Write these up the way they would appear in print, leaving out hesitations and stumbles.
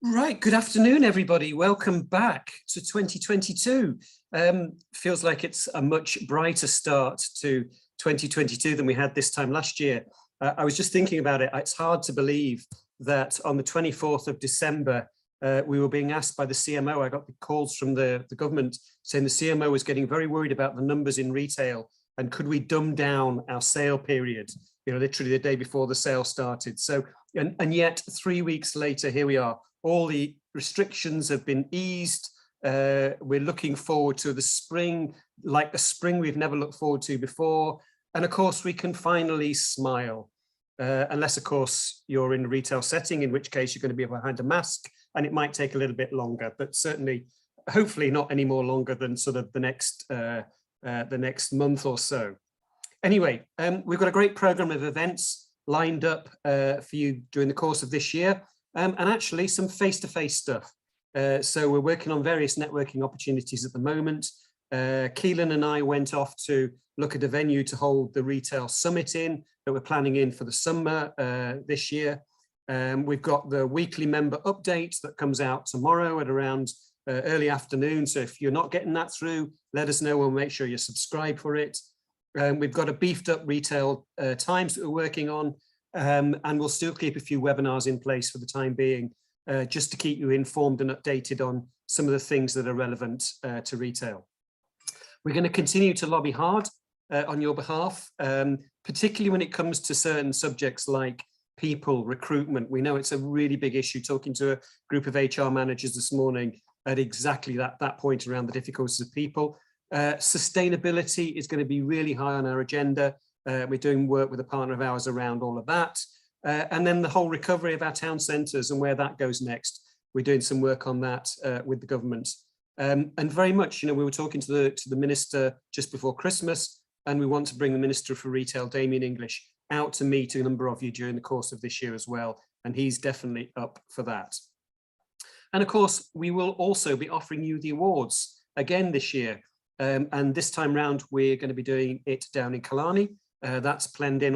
Right, good afternoon, everybody. Welcome back to 2022. Feels like it's a much brighter start to 2022 than we had this time last year. I was just thinking about it. It's hard to believe that on the 24th of December, we were being asked by the CMO. I got the calls from the government saying the CMO was getting very worried about the numbers in retail and could we dumb down our sale period, literally the day before the sale started. So, and yet 3 weeks later, here we are. All the restrictions have been eased. We're looking forward to the spring, like a spring we've never looked forward to before. And of course, we can finally smile. Unless, of course, you're in a retail setting, in which case you're going to be behind a mask and it might take a little bit longer, but certainly, hopefully not any more longer than sort of the next month or so. Anyway, we've got a great program of events lined up for you during the course of this year. And actually some face-to-face stuff. So we're working on various networking opportunities at the moment. Keelan and I went off to look at a venue to hold the retail summit in that we're planning in for the summer this year. We've got the weekly member update that comes out tomorrow at around early afternoon. So if you're not getting that through, let us know. We'll make sure you subscribe for it. We've got a beefed up retail times that we're working on. And we'll still keep a few webinars in place for the time being, just to keep you informed and updated on some of the things that are relevant to retail. We're going to continue to lobby hard on your behalf, particularly when it comes to certain subjects like people, recruitment. We know it's a really big issue. Talking to a group of HR managers this morning at exactly that point around the difficulties of people. Sustainability is going to be really high on our agenda. We're doing work with a partner of ours around all of that. And then the whole recovery of our town centres and where that goes next. We're doing some work on that with the government. And very much, we were talking to the Minister just before Christmas, and we want to bring the Minister for Retail, Damien English, out to meet a number of you during the course of this year as well. And he's definitely up for that. And of course, we will also be offering you the awards again this year. And this time round, we're going to be doing it down in Killarney. That's planned in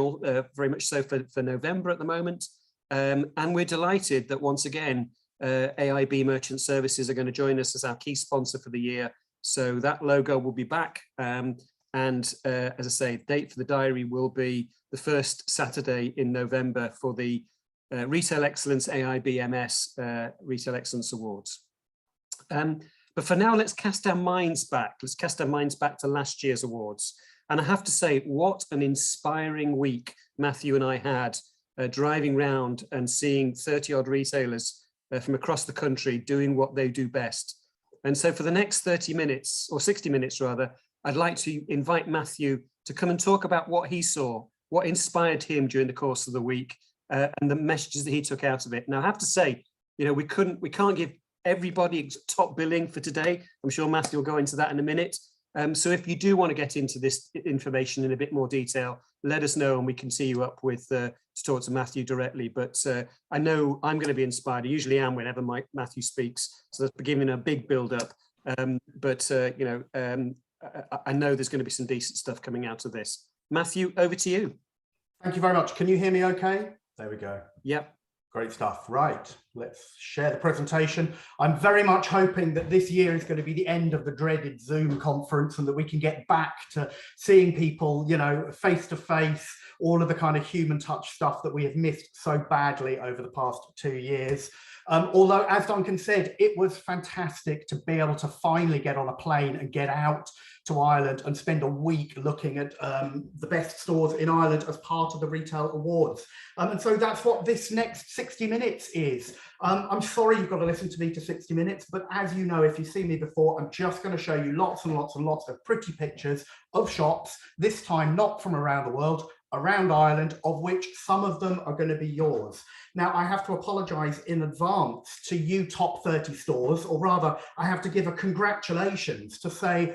very much so for November at the moment. And we're delighted that once again, AIB Merchant Services are going to join us as our key sponsor for the year. So that logo will be back. And as I say, the date for the diary will be the first Saturday in November for the Retail Excellence AIB MS Retail Excellence Awards. But for now, let's cast our minds back. Let's cast our minds back to last year's awards. And I have to say, what an inspiring week Matthew and I had driving around and seeing 30-odd retailers from across the country doing what they do best. And so for the next 30 minutes, or 60 minutes rather, I'd like to invite Matthew to come and talk about what he saw, what inspired him during the course of the week, and the messages that he took out of it. Now, I have to say, we can't give everybody top billing for today. I'm sure Matthew will go into that in a minute. So if you do want to get into this information in a bit more detail, let us know and we can see you up with to talk to Matthew directly. But I know I'm going to be inspired. I usually am whenever Matthew speaks. So that's giving a big build up. I know there's going to be some decent stuff coming out of this. Matthew, over to you. Thank you very much. Can you hear me okay? There we go. Yep. Great stuff. Right, let's share the presentation. I'm very much hoping that this year is going to be the end of the dreaded Zoom conference and that we can get back to seeing people, face to face, all of the kind of human touch stuff that we have missed so badly over the past 2 years. Although, as Duncan said, it was fantastic to be able to finally get on a plane and get out to Ireland and spend a week looking at the best stores in Ireland as part of the Retail Awards. And so that's what this next 60 minutes is. I'm sorry you've got to listen to me to 60 minutes, but as you know, if you've seen me before, I'm just going to show you lots and lots and lots of pretty pictures of shops, this time not from around the world, around Ireland, of which some of them are going to be yours. Now, I have to apologise in advance to you top 30 stores, or rather, I have to give a congratulations to say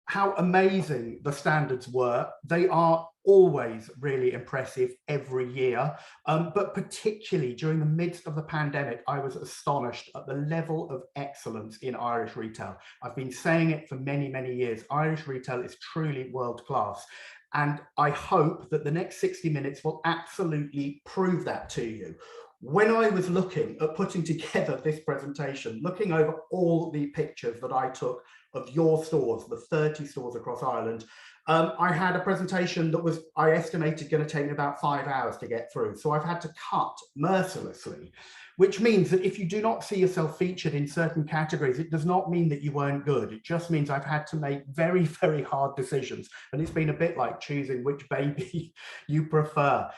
how amazing the standards were. They are always really impressive every year, but particularly during the midst of the pandemic, I was astonished at the level of excellence in Irish retail. I've been saying it for many, many years. Irish retail is truly world class. And I hope that the next 60 minutes will absolutely prove that to you. When I was looking at putting together this presentation, looking over all the pictures that I took of your stores, the 30 stores across Ireland, I had a presentation that was, I estimated, going to take me about 5 hours to get through. So I've had to cut mercilessly, which means that if you do not see yourself featured in certain categories, it does not mean that you weren't good. It just means I've had to make very, very hard decisions. And it's been a bit like choosing which baby you prefer.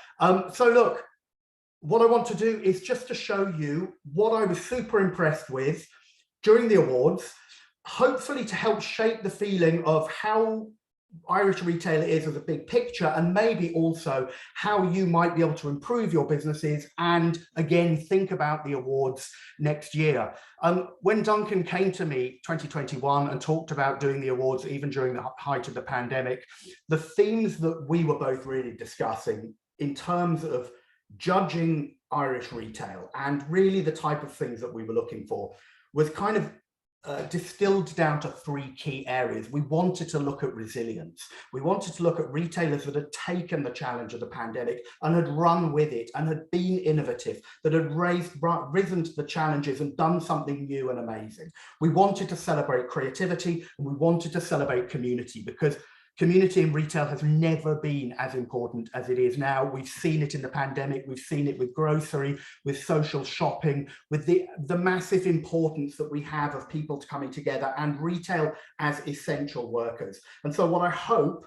So look, what I want to do is just to show you what I was super impressed with during the awards, hopefully to help shape the feeling of how Irish retail is as a big picture, and maybe also how you might be able to improve your businesses and again think about the awards next year. When Duncan came to me 2021 and talked about doing the awards even during the height of the pandemic, the themes that we were both really discussing in terms of judging Irish retail and really the type of things that we were looking for was kind of distilled down to 3 key areas. We wanted to look at resilience. We wanted to look at retailers that had taken the challenge of the pandemic and had run with it and had been innovative, that had risen to the challenges and done something new and amazing. We wanted to celebrate creativity, and we wanted to celebrate community, because community in retail has never been as important as it is now. We've seen it in the pandemic. We've seen it with grocery, with social shopping, with the massive importance that we have of people coming together and retail as essential workers. And so what I hope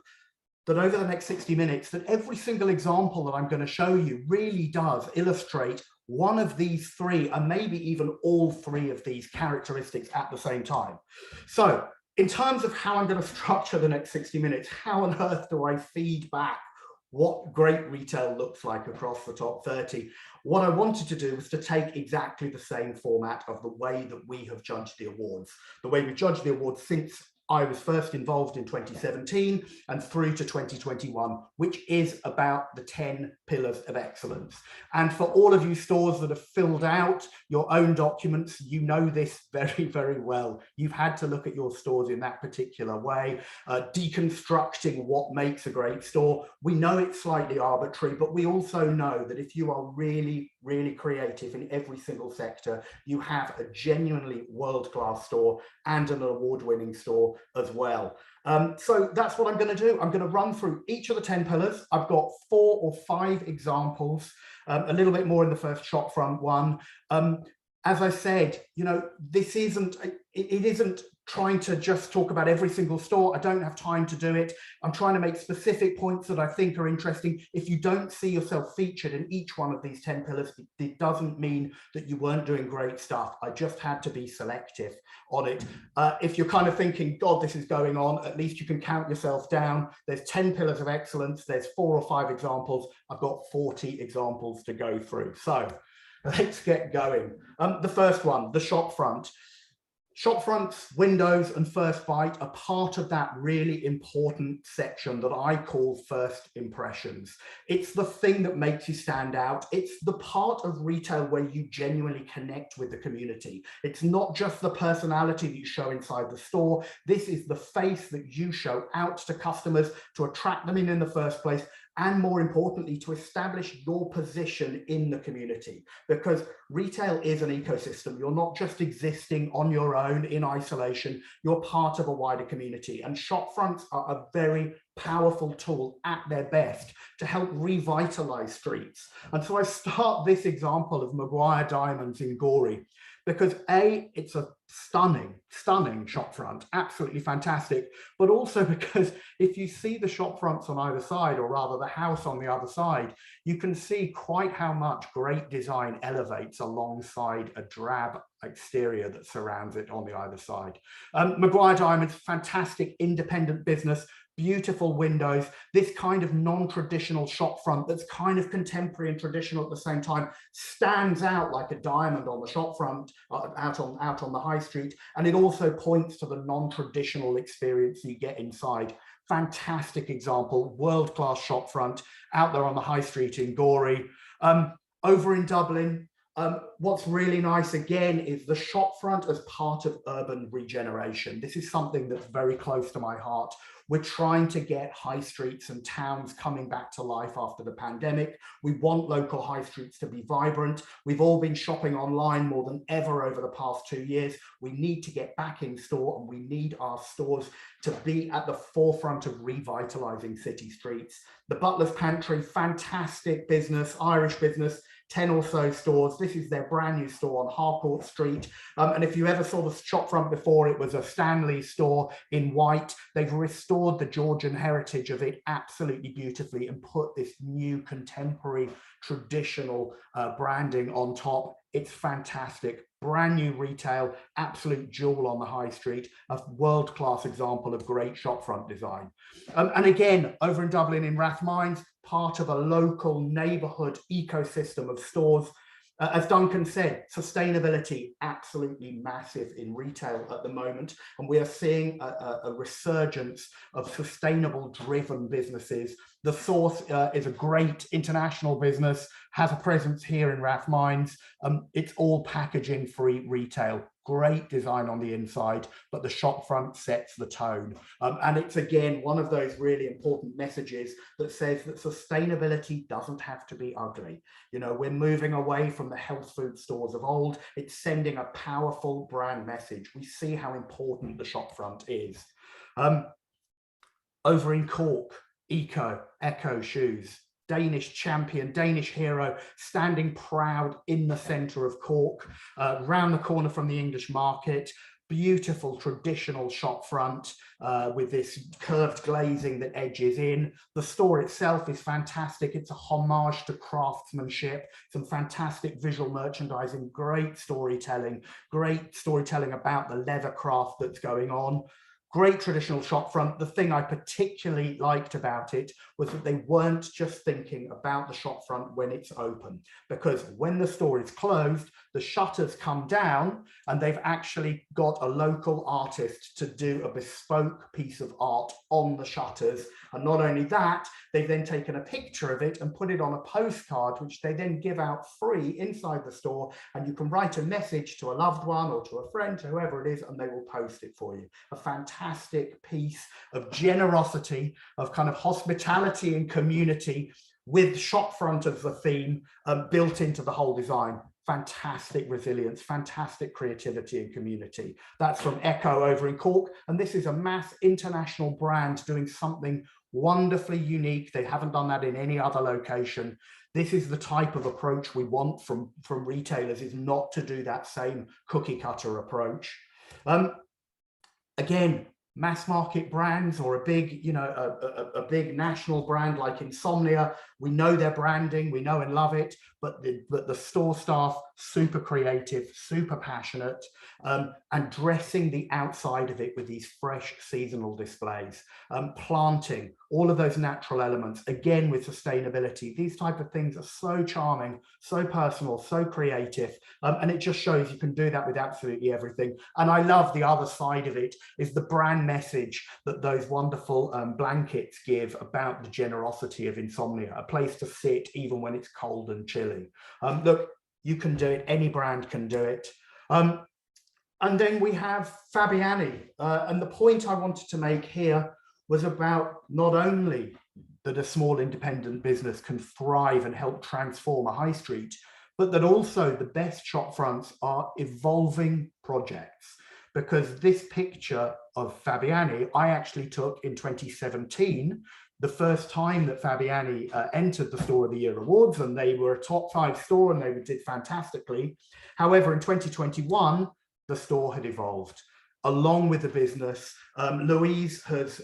that over the next 60 minutes, that every single example that I'm going to show you really does illustrate one of these 3, and maybe even all 3 of these characteristics at the same time. So in terms of how I'm going to structure the next 60 minutes, how on earth do I feed back what great retail looks like across the top 30? What I wanted to do was to take exactly the same format of the way that we have judged the awards, the way we judged the awards since I was first involved in 2017 and through to 2021, which is about the 10 pillars of excellence. And for all of you stores that have filled out your own documents, you know this very, very well. You've had to look at your stores in that particular way, deconstructing what makes a great store. We know it's slightly arbitrary, but we also know that if you are really, really creative in every single sector, you have a genuinely world-class store and an award-winning store as well. So that's what I'm going to do. I'm going to run through each of the 10 pillars. I've got 4 or 5 examples, a little bit more in the first shopfront one. As I said, you know, this isn't, it isn't trying to just talk about every single store. I don't have time to do it. I'm trying to make specific points that I think are interesting. If you don't see yourself featured in each one of these 10 pillars, it doesn't mean that you weren't doing great stuff. I just had to be selective on it. If you're kind of thinking, God, this is going on, at least you can count yourself down. There's 10 pillars of excellence. There's 4 or 5 examples. I've got 40 examples to go through. So let's get going. The first one, the shop front. Shop fronts, windows, and first bite are part of that really important section that I call first impressions. It's the thing that makes you stand out. It's the part of retail where you genuinely connect with the community. It's not just the personality that you show inside the store. This is the face that you show out to customers to attract them in the first place, and more importantly, to establish your position in the community, because retail is an ecosystem. You're not just existing on your own in isolation, you're part of a wider community, and shop fronts are a very powerful tool at their best to help revitalize streets. And so I start this example of Maguire Diamonds in Gorey, because A, it's a stunning shop front, absolutely fantastic, but also because if you see the shop fronts on either side, or rather the house on the other side, you can see quite how much great design elevates alongside a drab exterior that surrounds it on the either side. Maguire Diamonds, fantastic independent business, beautiful windows, this kind of non-traditional shop front that's kind of contemporary and traditional at the same time, stands out like a diamond on the shop front, out on the high street, and it also points to the non-traditional experience you get inside. Fantastic example, world-class shop front out there on the high street in Gorey. Over in Dublin, What's really nice again is the shopfront as part of urban regeneration. This is something that's very close to my heart. We're trying to get high streets and towns coming back to life after the pandemic. We want local high streets to be vibrant. We've all been shopping online more than ever over the past 2 years. We need to get back in store, and we need our stores to be at the forefront of revitalizing city streets. The Butler's Pantry, fantastic business, Irish business, 10 or so stores. This is their brand new store on Harcourt Street. And if you ever saw the shop front before, it was a Stanley store in white. They've restored the Georgian heritage of it absolutely beautifully and put this new contemporary traditional branding on top. It's fantastic. Brand new retail, absolute jewel on the high street, a world-class example of great shopfront design. And again, over in Dublin in Rathmines, part of a local neighborhood ecosystem of stores. As Duncan said, sustainability absolutely massive in retail at the moment, and we are seeing a resurgence of sustainable driven businesses. The Source is a great international business, has a presence here in Rathmines. It's all packaging free retail. Great design on the inside, but the shop front sets the tone. And it's again one of those really important messages that says that sustainability doesn't have to be ugly. You know, we're moving away from the health food stores of old. It's sending a powerful brand message. We see how important the shop front is. Over in Cork, Echo shoes. Danish champion, Danish hero, standing proud in the centre of Cork, round the corner from the English market. Beautiful traditional shop front with this curved glazing that edges in. The store itself is fantastic. It's a homage to craftsmanship, some fantastic visual merchandising, great storytelling about the leather craft that's going on. Great traditional shop front. The thing I particularly liked about it was that they weren't just thinking about the shop front when it's open, because when the store is closed, the shutters come down and they've actually got a local artist to do a bespoke piece of art on the shutters. And not only that, they've then taken a picture of it and put it on a postcard, which they then give out free inside the store. And you can write a message to a loved one or to a friend, to whoever it is, and they will post it for you. A fantastic piece of generosity, of kind of hospitality and community, with shopfront as the theme built into the whole design. Fantastic resilience, fantastic creativity and community. That's from Echo over in Cork. And this is a mass international brand doing something wonderfully unique. They haven't done that in any other location. This is the type of approach we want from retailers, is not to do that same cookie cutter approach. Again, mass market brands, or a big, you know, a big national brand like Insomnia, we know their branding, we know and love it, but the store staff, super creative, super passionate, and dressing the outside of it with these fresh seasonal displays, planting, all of those natural elements, again with sustainability. These type of things are so charming, so personal, so creative, and it just shows you can do that with absolutely everything. And I love the other side of it, is the brand message that those wonderful blankets give about the generosity of Insomnia, a place to sit even when it's cold and chilly. Look, you can do it, any brand can do it. And then we have Fabiani, and the point I wanted to make here was about not only that a small independent business can thrive and help transform a high street, but that also the best shop fronts are evolving projects. Because this picture of Fabiani, I actually took in 2017, the first time that Fabiani entered the Store of the Year Awards, and they were a top 5 store and they did fantastically. However, in 2021, the store had evolved along with the business. Louise has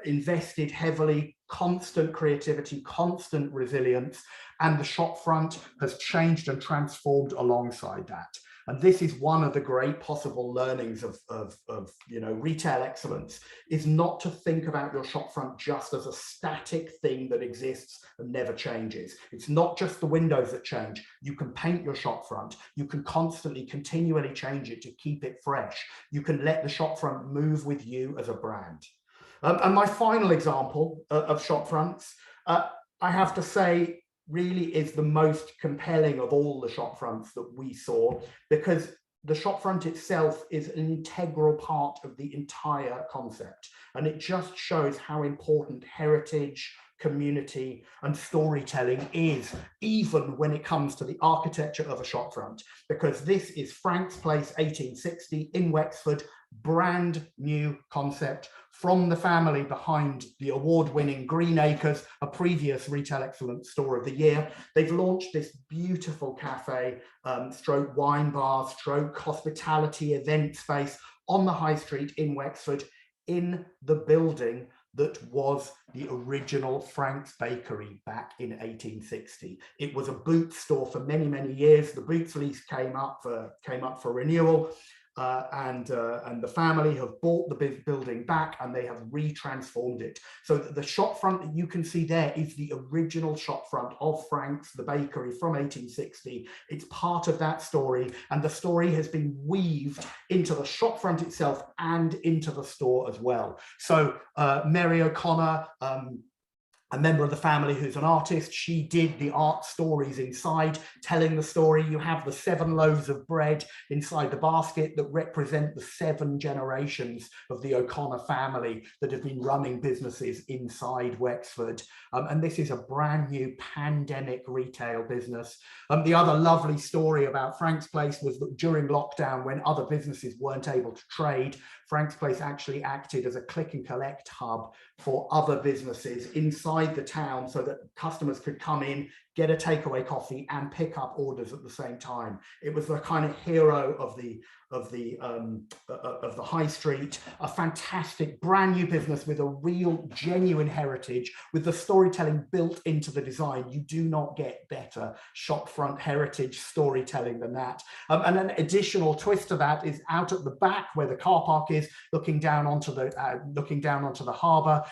invested heavily, constant creativity, constant resilience, and the shop front has changed and transformed alongside that. And this is one of the great possible learnings of you know, retail excellence, is not to think about your shop front just as a static thing that exists and never changes. It's not just the windows that change. You can paint your shop front. You can constantly, continually change it to keep it fresh. You can let the shop front move with you as a brand. And my final example of shop fronts, I have to say, really is the most compelling of all the shop fronts that we saw, because the shop front itself is an integral part of the entire concept. And it just shows how important heritage, community and storytelling is, even when it comes to the architecture of a shop front, because this is Frank's Place 1860 in Wexford, brand new concept from the family behind the award-winning Green Acres, a previous Retail Excellence Store of the Year. They've launched this beautiful cafe, stroke wine bar, stroke hospitality event space on the high street in Wexford, in the building that was the original Frank's Bakery back in 1860. It was a Boots store for many, many years. The Boots lease came up for renewal. And the family have bought the building back and they have retransformed it. So the shop front that you can see there is the original shop front of Frank's, the bakery from 1860. It's part of that story, and the story has been weaved into the shop front itself and into the store as well. So Mary O'Connor, a member of the family who's an artist, she did the art stories inside, telling the story. You have the 7 loaves of bread inside the basket that represent the 7 generations of the O'Connor family that have been running businesses inside Wexford. And this is a brand new pandemic retail business. The other lovely story about Frank's Place was that during lockdown, when other businesses weren't able to trade, Frank's Place actually acted as a click and collect hub for other businesses inside the town, so that customers could come in, get a takeaway coffee and pick up orders at the same time. It was the kind of hero of the high street, a fantastic brand new business with a real genuine heritage, with the storytelling built into the design. You do not get better shop front heritage storytelling than that. And an additional twist to that is out at the back where the car park is, looking down onto the harbour.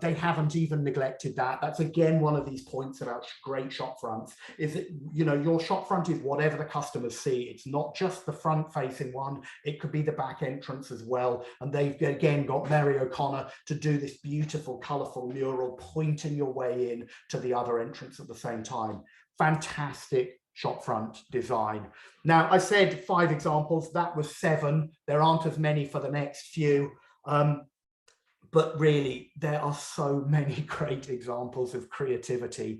They haven't even neglected that. That's again one of these points about great shop fronts, is that, you know, your shop front is whatever the customers see. It's not just the front facing one, it could be the back entrance as well. And they've again got Mary O'Connor to do this beautiful colourful mural pointing your way in to the other entrance at the same time. Fantastic shop front design. Now, I said 5 examples, that was 7. There aren't as many for the next few. But really, there are so many great examples of creativity.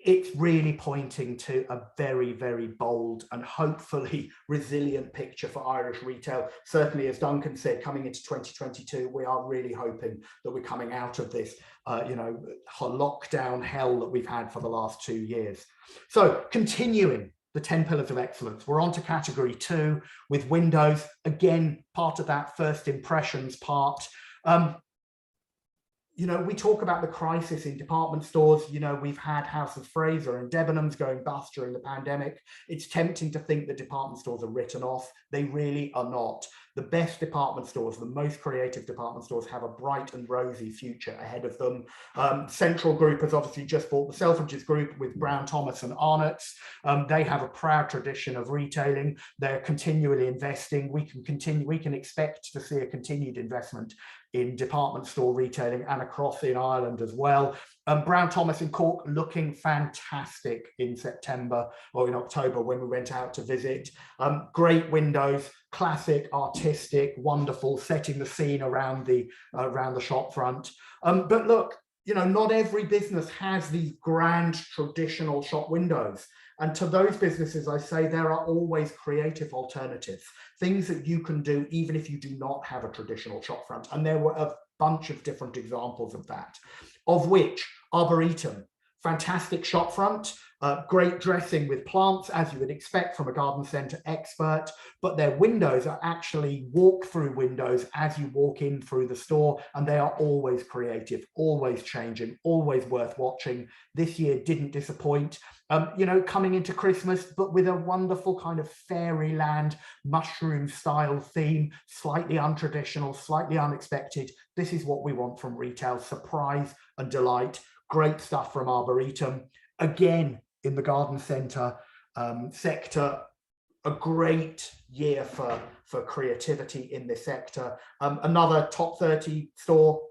It's really pointing to a very, very bold and hopefully resilient picture for Irish retail. Certainly, as Duncan said, coming into 2022, we are really hoping that we're coming out of this, lockdown hell that we've had for the last 2 years. So continuing the 10 pillars of excellence, we're on to category 2 with windows. Again, part of that first impressions part. We talk about the crisis in department stores. We've had House of Fraser and Debenhams going bust during the pandemic. It's tempting to think that department stores are written off. They really are not. The best department stores, the most creative department stores, have a bright and rosy future ahead of them. Central Group has obviously just bought the Selfridges Group with Brown Thomas and Arnott's. They have a proud tradition of retailing. They're continually investing. We can expect to see a continued investment in department store retailing and across in Ireland as well. Brown Thomas in Cork looking fantastic in September or in October when we went out to visit. Great windows, classic, artistic, wonderful, setting the scene around the shop front. But look, not every business has these grand traditional shop windows. And to those businesses, I say there are always creative alternatives, things that you can do even if you do not have a traditional shop front. And there were a bunch of different examples of that, of which Arboretum, fantastic shop front, great dressing with plants, as you would expect from a garden centre expert, but their windows are actually walk-through windows as you walk in through the store, and they are always creative, always changing, always worth watching. This year didn't disappoint. Coming into Christmas, but with a wonderful kind of fairyland mushroom style theme, slightly untraditional, slightly unexpected. This is what we want from retail, surprise and delight. Great stuff from Arboretum. Again, in the garden centre sector, a great year for creativity in this sector. Another top 30 store,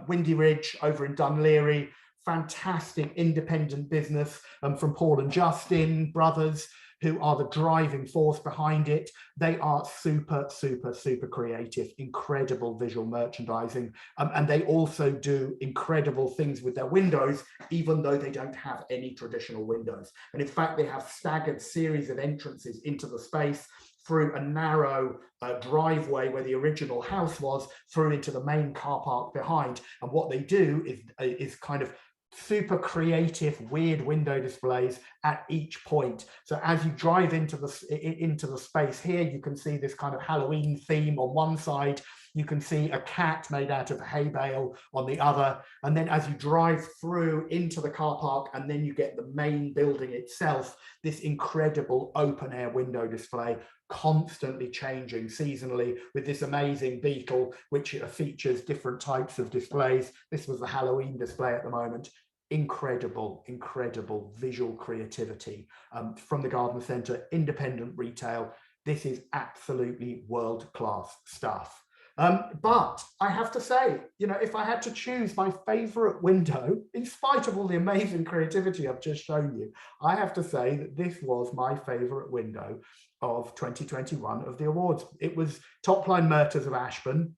Windy Ridge over in Dunleary, fantastic independent business from Paul and Justin brothers, who are the driving force behind it. They are super, super, super creative, incredible visual merchandising. And they also do incredible things with their windows, even though they don't have any traditional windows. And in fact, they have staggered series of entrances into the space through a narrow driveway where the original house was, through into the main car park behind. And what they do is kind of super creative, weird window displays at each point. So as you drive into the space here, you can see this kind of Halloween theme on one side. You can see a cat made out of a hay bale on the other. And then as you drive through into the car park, and then you get the main building itself, this incredible open air window display, constantly changing seasonally, with this amazing beetle, which features different types of displays. This was the Halloween display at the moment. Incredible, incredible visual creativity from the garden centre, independent retail. This is absolutely world-class stuff. But I have to say, you know, if I had to choose my favourite window, in spite of all the amazing creativity I've just shown you, I have to say that this was my favourite window of 2021 of the awards. It was Topline Murters of Ashburn.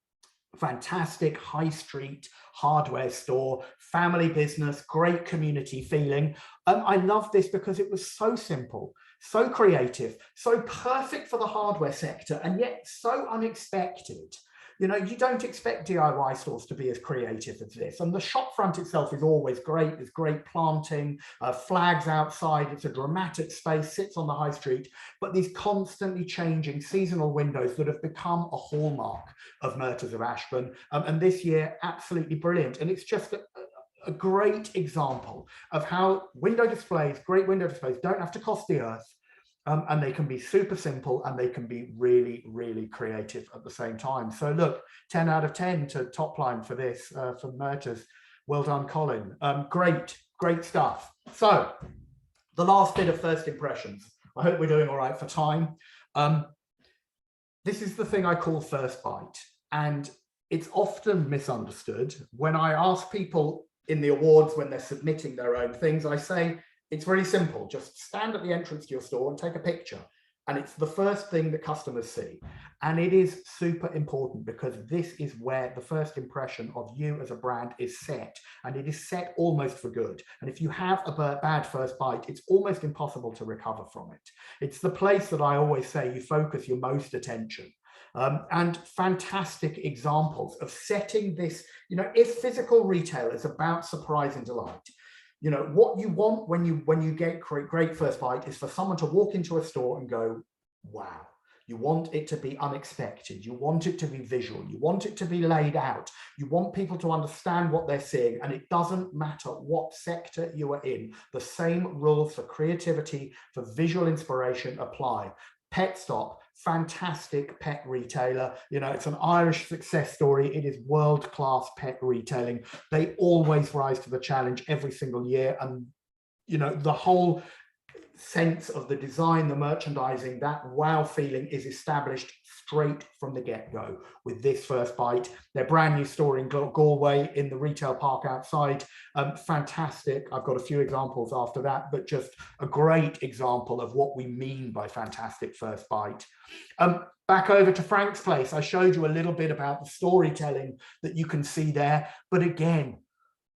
Fantastic high street hardware store, family business, great community feeling. I love this because it was so simple, so creative, so perfect for the hardware sector, and yet so unexpected. You know, you don't expect DIY stores to be as creative as this. And the shop front itself is always great. There's great planting, flags outside. It's a dramatic space, sits on the high street. But these constantly changing seasonal windows that have become a hallmark of Murters of Ashburn. And this year, absolutely brilliant. And it's just a great example of how window displays, great window displays, don't have to cost the earth. And they can be super simple, and they can be really, really creative at the same time. So look, 10 out of 10 to Topline for this, for Murters. Well done, Colin. Great, great stuff. So the last bit of first impressions. I hope we're doing all right for time. This is the thing I call first bite. And it's often misunderstood. When I ask people in the awards, when they're submitting their own things, I say, it's very simple. Just stand at the entrance to your store and take a picture. And it's the first thing that customers see. And it is super important, because this is where the first impression of you as a brand is set. And it is set almost for good. And if you have a bad first bite, it's almost impossible to recover from it. It's the place that I always say you focus your most attention. And fantastic examples of setting this, you know, if physical retail is about surprise and delight, you know, what you want when you get great first bite is for someone to walk into a store and go, wow. You want it to be unexpected. You want it to be visual. You want it to be laid out. You want people to understand what they're seeing. And it doesn't matter what sector you are in. The same rules for creativity, for visual inspiration apply. Pet Stop, fantastic pet retailer. You know, it's an Irish success story. It is world-class pet retailing. They always rise to the challenge every single year. And, you know, the whole sense of the design, the merchandising, that wow feeling is established straight from the get-go with this first bite. Their brand new store in Galway in the retail park outside, fantastic. I've got a few examples after that, but just a great example of what we mean by fantastic first bite. Back over to Frank's Place. I showed you a little bit about the storytelling that you can see there, but again,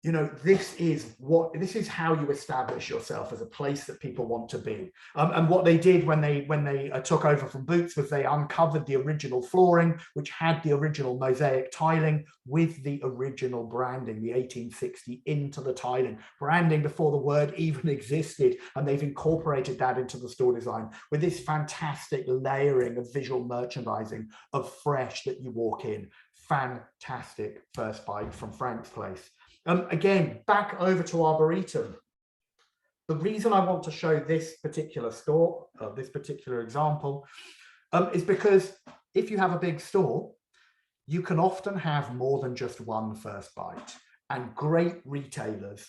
you know, this is how you establish yourself as a place that people want to be. And what they did when they took over from Boots was they uncovered the original flooring, which had the original mosaic tiling with the original branding, the 1860 into the tiling, branding before the word even existed. And they've incorporated that into the store design with this fantastic layering of visual merchandising of fresh that you walk in. Fantastic first bite from Frank's Place. Again, back over to Arboretum. The reason I want to show this particular store, this particular example, is because if you have a big store, you can often have more than just one first bite. And great retailers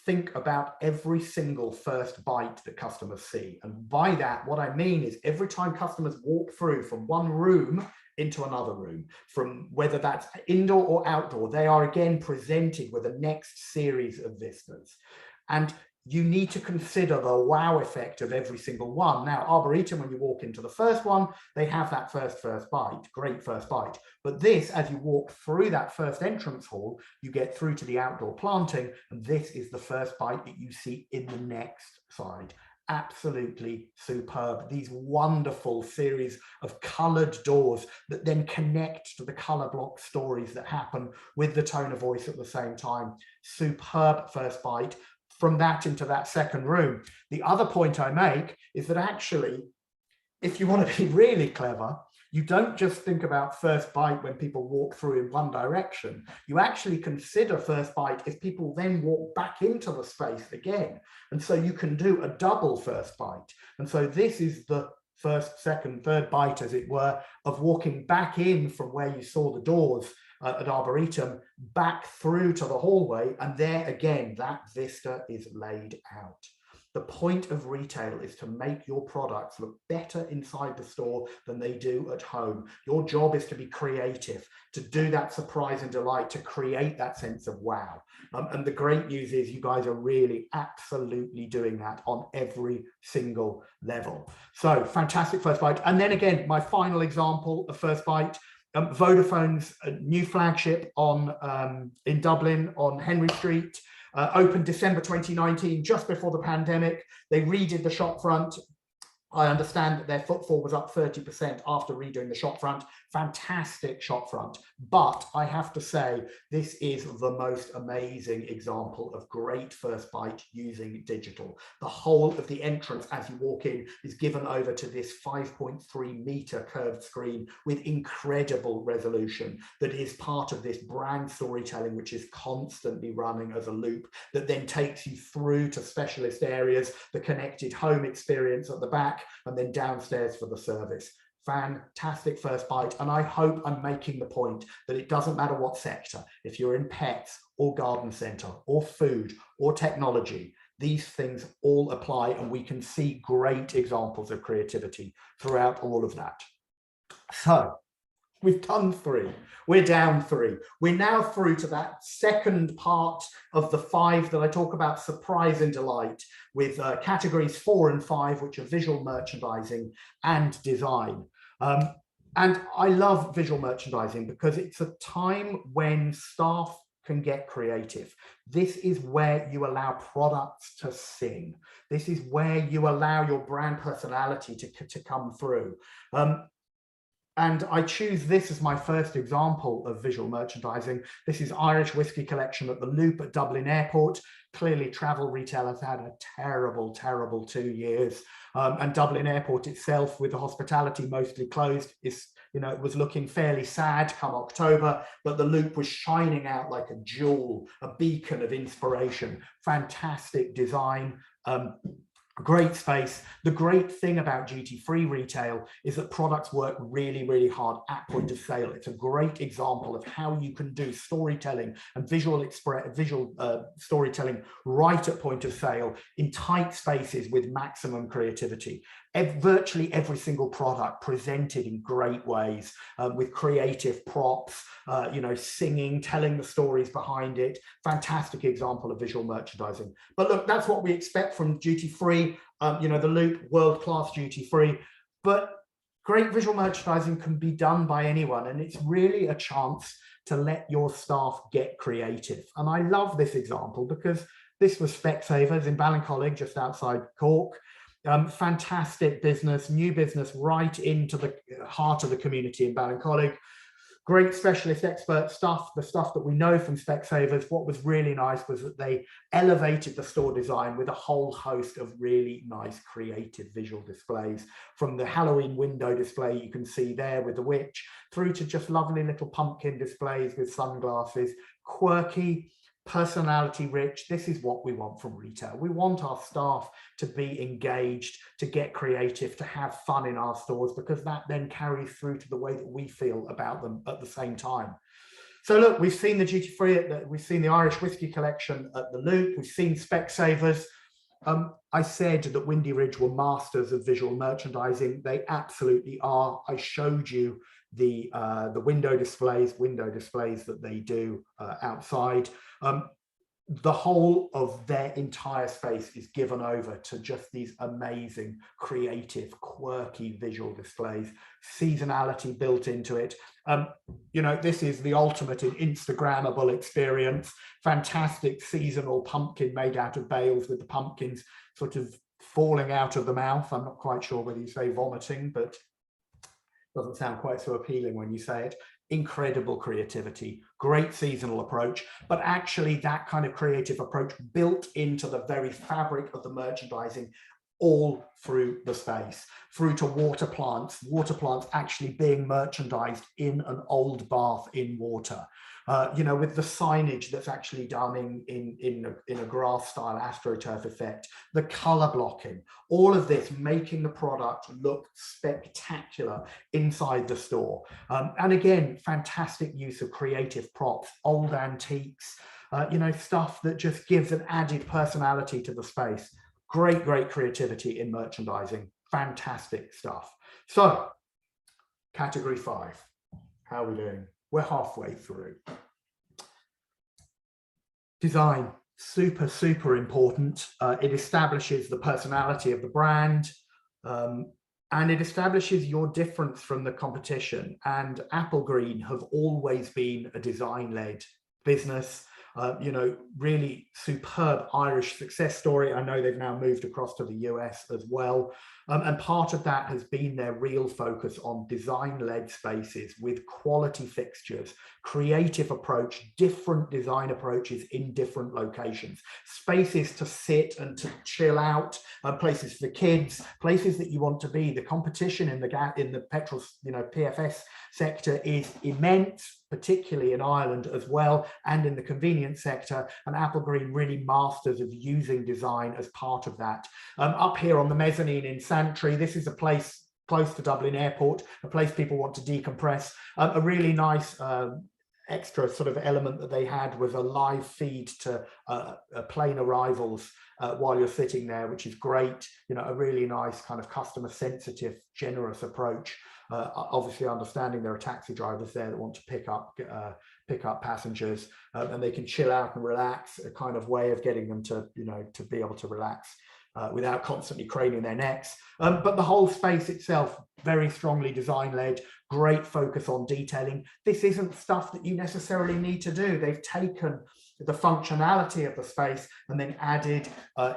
think about every single first bite that customers see. And by that, what I mean is every time customers walk through from one room into another room, from whether that's indoor or outdoor, they are again presented with the next series of vistas. And you need to consider the wow effect of every single one. Now, Arboretum, when you walk into the first one, they have that first bite, great first bite. But this, as you walk through that first entrance hall, you get through to the outdoor planting, and this is the first bite that you see in the next side. Absolutely superb. These wonderful series of coloured doors that then connect to the colour block stories that happen with the tone of voice at the same time. Superb first bite. From that into that second room. The other point I make is that actually, if you want to be really clever, you don't just think about first bite when people walk through in one direction. You actually consider first bite if people then walk back into the space again. And so you can do a double first bite. And so this is the first, second, third bite, as it were, of walking back in from where you saw the doors at Arboretum back through to the hallway, and there again that vista is laid out. The point of retail is to make your products look better inside the store than they do at home. Your job is to be creative, to do that surprise and delight, to create that sense of wow. And the great news is you guys are really absolutely doing that on every single level. So fantastic first bite. And then again, my final example of first bite, Vodafone's new flagship in Dublin on Henry Street, opened December 2019, just before the pandemic. They redid the shop front. I understand that their footfall was up 30% after redoing the shop front. Fantastic shop front. But I have to say, this is the most amazing example of great first bite using digital. The whole of the entrance as you walk in is given over to this 5.3 meter curved screen with incredible resolution that is part of this brand storytelling, which is constantly running as a loop that then takes you through to specialist areas, the connected home experience at the back, and then downstairs for the service. Fantastic first bite. And I hope I'm making the point that it doesn't matter what sector, if you're in pets or garden centre or food or technology, these things all apply, and we can see great examples of creativity throughout all of that. So we've done 3. We're down 3. We're now through to that second part of the 5 that I talk about, surprise and delight, with categories 4 and 5, which are visual merchandising and design. And I love visual merchandising because it's a time when staff can get creative. This is where you allow products to sing. This is where you allow your brand personality to come through. And I choose this as my first example of visual merchandising. This is Irish Whiskey Collection at the Loop at Dublin Airport. Clearly, travel retail has had a terrible, terrible 2 years. And Dublin Airport itself, with the hospitality mostly closed, it was looking fairly sad come October, but the Loop was shining out like a jewel, a beacon of inspiration. Fantastic design. Great space. The great thing about duty-free retail is that products work really, really hard at point of sale. It's a great example of how you can do storytelling and visual storytelling right at point of sale in tight spaces with maximum creativity. Virtually every single product presented in great ways with creative props, singing, telling the stories behind it. Fantastic example of visual merchandising. But look, that's what we expect from duty-free. The Loop, world-class duty-free. But great visual merchandising can be done by anyone, and it's really a chance to let your staff get creative. And I love this example because this was Specsavers in Ballincollig, just outside Cork. Fantastic business, new business right into the heart of the community in Ballincollig. Great specialist expert stuff, the stuff that we know from Specsavers. What was really nice was that they elevated the store design with a whole host of really nice creative visual displays, from the Halloween window display you can see there with the witch, through to just lovely little pumpkin displays with sunglasses, quirky, personality rich. This is what we want from retail. We want our staff to be engaged, to get creative, to have fun in our stores, because that then carries through to the way that we feel about them at the same time. So look, we've seen the duty free, we've seen the Irish Whiskey Collection at the Loop, we've seen Specsavers. I said that Windy Ridge were masters of visual merchandising. They absolutely are. I showed you the window displays that they do outside. The whole of their entire space is given over to just these amazing, creative, quirky visual displays, seasonality built into it. You know, this is the ultimate in Instagrammable experience. Fantastic seasonal pumpkin made out of bales with the pumpkins sort of falling out of the mouth. I'm not quite sure whether you say vomiting, but doesn't sound quite so appealing when you say it. Incredible creativity, great seasonal approach, but actually that kind of creative approach built into the very fabric of the merchandising all through the space, through to water plants actually being merchandised in an old bath in water. You know, with the signage that's actually done in a grass style astroturf effect, the color blocking, all of this making the product look spectacular inside the store. And again, fantastic use of creative props, old antiques, you know, stuff that just gives an added personality to the space. Great creativity in merchandising, fantastic stuff. So, category 5, how are we doing? We're halfway through. Design, super important. It establishes the personality of the brand, and it establishes your difference from the competition. And Applegreen have always been a design-led business. You know, really superb Irish success story. I know they've now moved across to the US as well. And part of that has been their real focus on design-led spaces with quality fixtures, creative approach, different design approaches in different locations, spaces to sit and to chill out, places for kids, places that you want to be. The competition in the petrol, you know, PFS sector is immense, particularly in Ireland as well, and in the convenience sector. And Applegreen really masters of using design as part of that. Up here on the mezzanine in Santry, this is a place close to Dublin Airport, a place people want to decompress. A really nice extra sort of element that they had was a live feed to plane arrivals while you're sitting there, which is great. You know, a really nice kind of customer sensitive, generous approach. Obviously understanding there are taxi drivers there that want to pick up passengers, and they can chill out and relax, a kind of way of getting them to, you know, to be able to relax without constantly craning their necks. But the whole space itself, very strongly design-led, great focus on detailing. This isn't stuff that you necessarily need to do. They've taken the functionality of the space and then added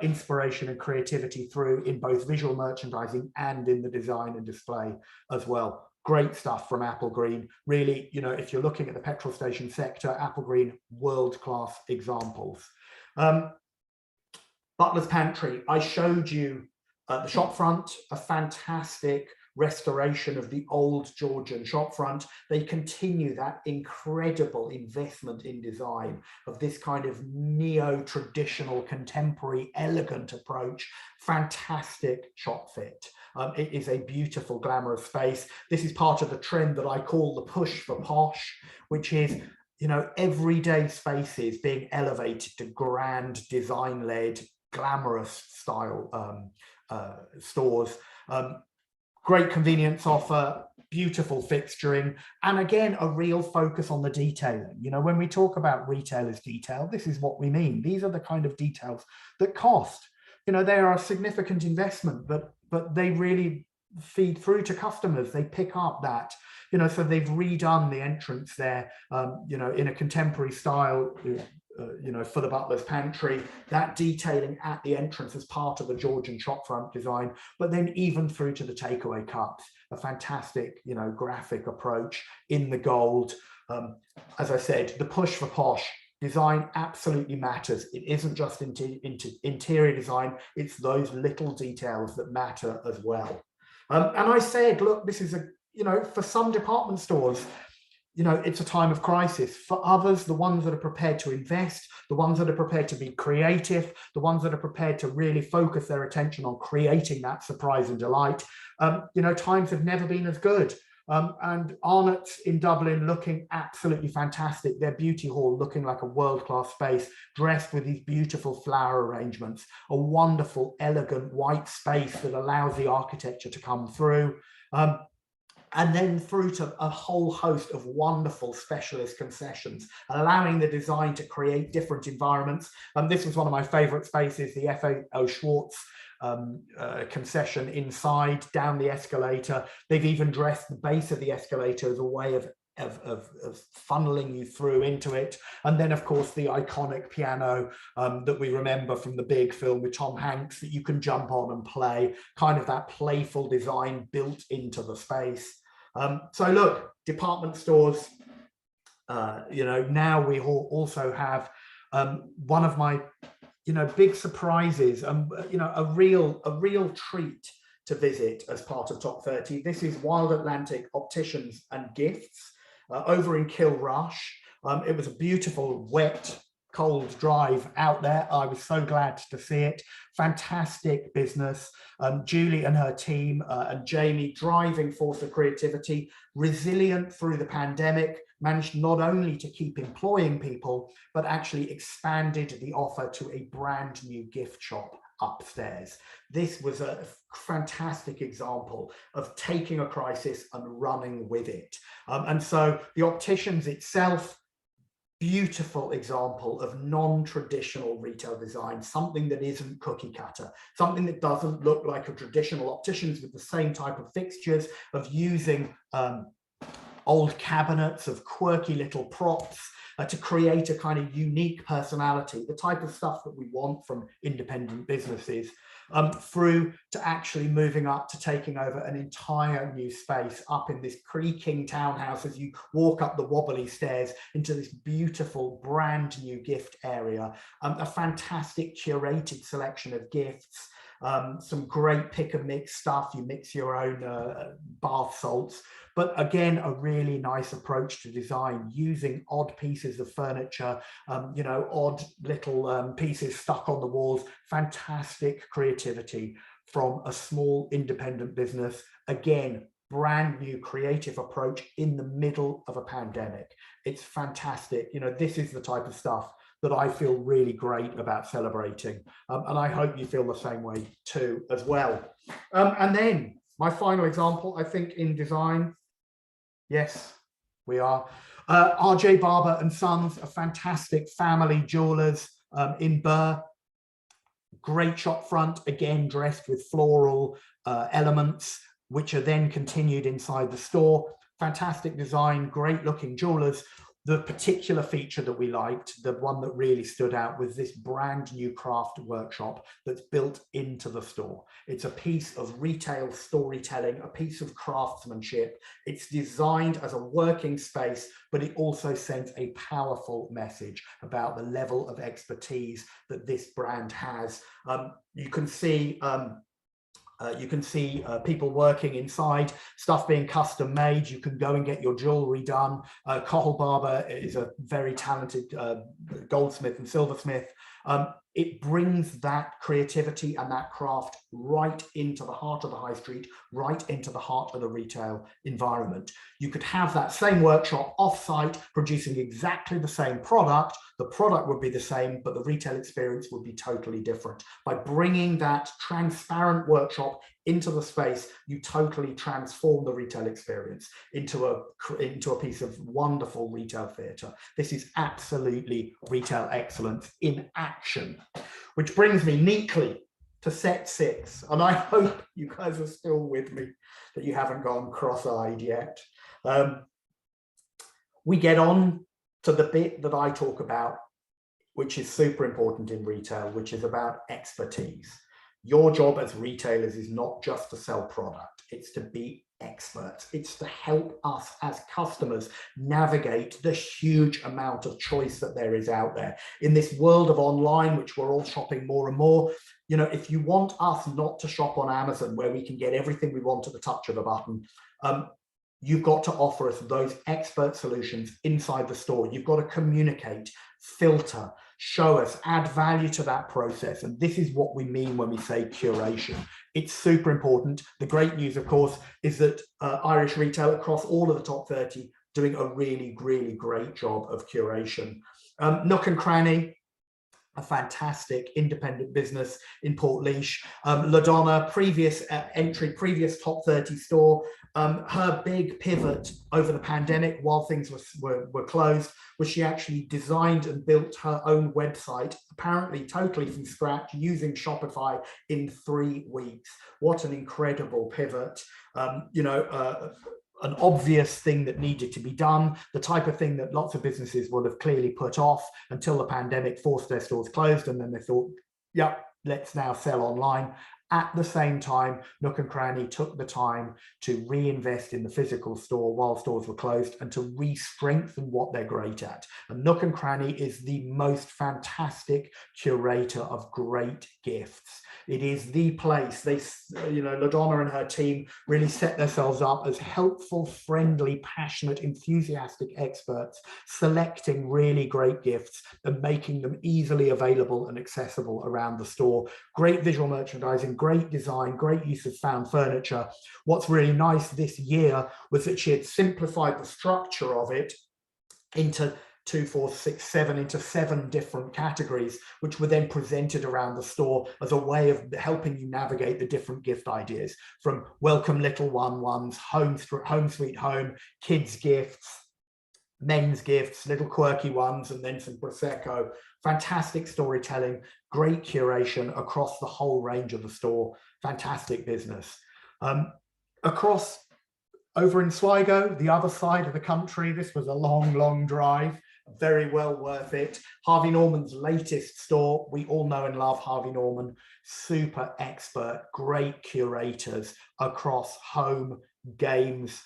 inspiration and creativity through in both visual merchandising and in the design and display as well. Great stuff from Applegreen. Really, you know, if you're looking at the petrol station sector, Applegreen, world-class examples. Butler's Pantry, I showed you the shop front, a fantastic restoration of the old Georgian shopfront. They continue that incredible investment in design of this kind of neo-traditional, contemporary, elegant approach. Fantastic shop fit. It is a beautiful, glamorous space. This is part of the trend that I call the push for posh, which is, you know, everyday spaces being elevated to grand, design-led, glamorous style stores. Great convenience offer, beautiful fixturing, and again, a real focus on the detailing. You know, when we talk about retailers' detail, this is what we mean. These are the kind of details that cost. You know, they are a significant investment, but they really feed through to customers. They pick up that, you know, so they've redone the entrance there, you know, in a contemporary style, you know, for the Butler's Pantry, that detailing at the entrance as part of the Georgian shopfront design, but then even through to the takeaway cups, a fantastic, you know, graphic approach in the gold. As I said, the push for posh. Design absolutely matters. It isn't just interior design, it's those little details that matter as well. And I said, look, this is you know, for some department stores, you know, it's a time of crisis. For others, the ones that are prepared to invest, the ones that are prepared to be creative, the ones that are prepared to really focus their attention on creating that surprise and delight, you know, times have never been as good. And Arnott's in Dublin looking absolutely fantastic. Their beauty hall looking like a world-class space, dressed with these beautiful flower arrangements, a wonderful, elegant white space that allows the architecture to come through. And then through to a whole host of wonderful specialist concessions, allowing the design to create different environments. This was one of my favorite spaces, the F.A.O. Schwartz concession inside, down the escalator. They've even dressed the base of the escalator as a way of funneling you through into it. And then, of course, the iconic piano that we remember from the big film with Tom Hanks that you can jump on and play, kind of that playful design built into the space. So look, department stores, you know, now we also have one of my, you know, big surprises, you know, a real treat to visit as part of Top 30. This is Wild Atlantic Opticians and Gifts over in Kilrush. It was a beautiful, wet, cold drive out there. I was so glad to see it. Fantastic business. Julie and her team and Jamie, driving force of creativity, resilient through the pandemic, managed not only to keep employing people, but actually expanded the offer to a brand new gift shop upstairs. This was a fantastic example of taking a crisis and running with it. And so the opticians itself, beautiful example of non-traditional retail design, something that isn't cookie cutter, something that doesn't look like a traditional opticians with the same type of fixtures, of using old cabinets, of quirky little props to create a kind of unique personality, the type of stuff that we want from independent businesses, through to actually moving up to taking over an entire new space up in this creaking townhouse as you walk up the wobbly stairs into this beautiful brand new gift area, a fantastic curated selection of gifts, some great pick and mix stuff. You mix your own bath salts, but again, a really nice approach to design, using odd pieces of furniture, you know, odd little pieces stuck on the walls. Fantastic creativity from a small independent business. Again, brand new creative approach in the middle of a pandemic. It's fantastic. You know, this is the type of stuff that I feel really great about celebrating. And I hope you feel the same way too as well. And then my final example, I think, in design, yes, we are. RJ Barber and Sons, a fantastic family jewelers in Burr. Great shop front, again, dressed with floral elements, which are then continued inside the store. Fantastic design, great looking jewelers. The particular feature that we liked, the one that really stood out, was this brand new craft workshop that's built into the store. It's a piece of retail storytelling, a piece of craftsmanship. It's designed as a working space, but it also sends a powerful message about the level of expertise that this brand has. You can see people working inside, stuff being custom made. You can go and get your jewelry done. Cathal Barber is a very talented goldsmith and silversmith. It brings that creativity and that craft right into the heart of the high street, right into the heart of the retail environment. You could have that same workshop off-site producing exactly the same product. The product would be the same, but the retail experience would be totally different. By bringing that transparent workshop into the space, you totally transform the retail experience into a piece of wonderful retail theatre. This is absolutely retail excellence in action, which brings me neatly to set 6. And I hope you guys are still with me, that you haven't gone cross-eyed yet. We get on to the bit that I talk about, which is super important in retail, which is about expertise. Your job as retailers is not just to sell product, it's to be experts. It's to help us as customers navigate the huge amount of choice that there is out there. In this world of online, which we're all shopping more and more, you know, if you want us not to shop on Amazon, where we can get everything we want at the touch of a button, you've got to offer us those expert solutions inside the store. You've got to communicate, filter, show us, add value to that process. And this is what we mean when we say curation. It's super important. The great news, of course, is that Irish retail across all of the top 30 doing a really, really great job of curation. Nook and Cranny, a fantastic independent business in Portlaoise. LaDonna, previous entry, previous top 30 store. Her big pivot over the pandemic while things were closed was she actually designed and built her own website, apparently totally from scratch, using Shopify in 3 weeks. What an incredible pivot. An obvious thing that needed to be done, the type of thing that lots of businesses would have clearly put off until the pandemic forced their stores closed, and then they thought, yeah, let's now sell online. At the same time, Nook and Cranny took the time to reinvest in the physical store while stores were closed and to re-strengthen what they're great at. And Nook and Cranny is the most fantastic curator of great gifts. It is the place. LaDonna and her team really set themselves up as helpful, friendly, passionate, enthusiastic experts, selecting really great gifts and making them easily available and accessible around the store. Great visual merchandising, great design, great use of found furniture. What's really nice this year was that she had simplified the structure of it into 2, 4, 6, 7 into 7 different categories, which were then presented around the store as a way of helping you navigate the different gift ideas, from welcome little ones, home sweet home, kids gifts, men's gifts, little quirky ones, and then some Prosecco. Fantastic storytelling, great curation across the whole range of the store. Fantastic business. Across over in Sligo, the other side of the country, this was a long drive. Very well worth it. Harvey Norman's latest store. We all know and love Harvey Norman. Super expert, great curators across home, games,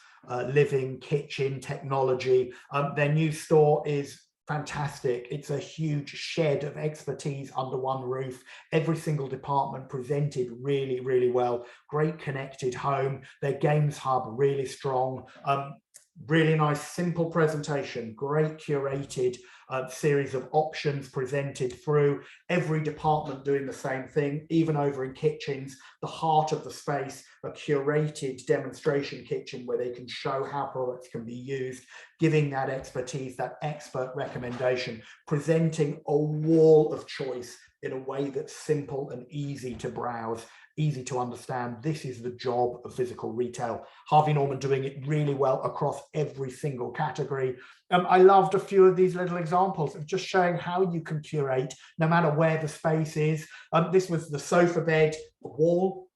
living, kitchen, technology. Their new store is fantastic. It's a huge shed of expertise under one roof. Every single department presented really, really well. Great connected home. Their games hub really strong. Really nice, simple presentation, great curated series of options presented through. Every department doing the same thing, even over in kitchens, the heart of the space, a curated demonstration kitchen where they can show how products can be used, giving that expertise, that expert recommendation, presenting a wall of choice in a way that's simple and easy to browse, easy to understand. This is the job of physical retail. Harvey Norman doing it really well across every single category. I loved a few of these little examples of just showing how you can curate no matter where the space is. This was the sofa bed, the wall,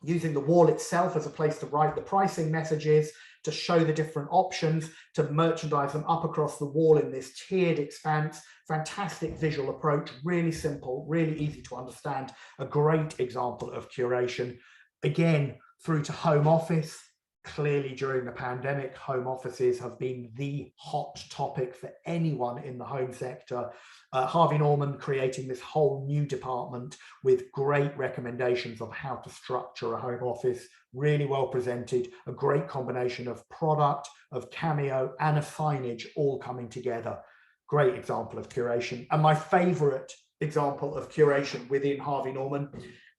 using the wall itself as a place to write the pricing messages, to show the different options, to merchandise them up across the wall in this tiered expanse. Fantastic visual approach, really simple, really easy to understand. A great example of curation. Again, through to home office. Clearly, during the pandemic, home offices have been the hot topic for anyone in the home sector. Harvey Norman creating this whole new department with great recommendations of how to structure a home office, really well presented, a great combination of product, of cameo, and of signage all coming together. Great example of curation. And my favorite example of curation within Harvey Norman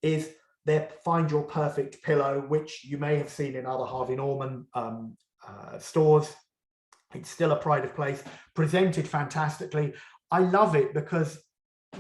is their Find Your Perfect Pillow, which you may have seen in other Harvey Norman stores. It's still a pride of place, presented fantastically. I love it because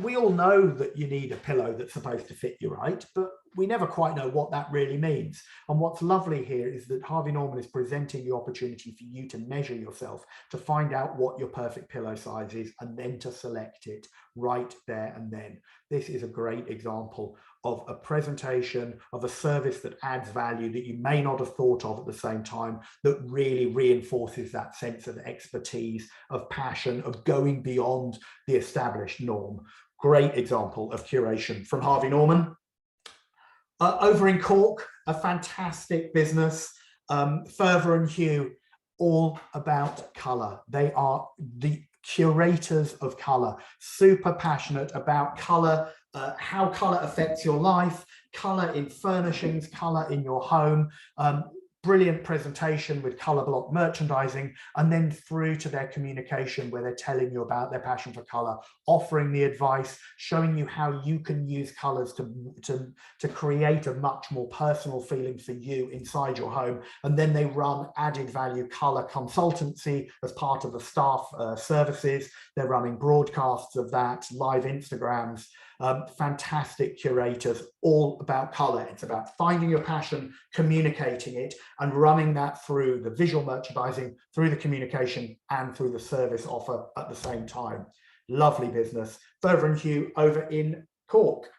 we all know that you need a pillow that's supposed to fit you right, but we never quite know what that really means. And what's lovely here is that Harvey Norman is presenting the opportunity for you to measure yourself, to find out what your perfect pillow size is, and then to select it right there and then. This is a great example of a presentation of a service that adds value that you may not have thought of at the same time, that really reinforces that sense of expertise, of passion, of going beyond the established norm. Great example of curation from Harvey Norman. Over in Cork, a fantastic business, Fervour and Hugh, all about colour. They are the curators of colour, super passionate about colour, how colour affects your life, colour in furnishings, colour in your home. brilliant presentation with color block merchandising, and then through to their communication where they're telling you about their passion for color, offering the advice, showing you how you can use colors to create a much more personal feeling for you inside your home. And then they run added value color consultancy as part of the staff services. They're running broadcasts of that, live Instagrams. Fantastic curators, all about color. It's about finding your passion, communicating it, and running that through the visual merchandising, through the communication, and through the service offer at the same time. Lovely business. Further and Hugh over in Cork.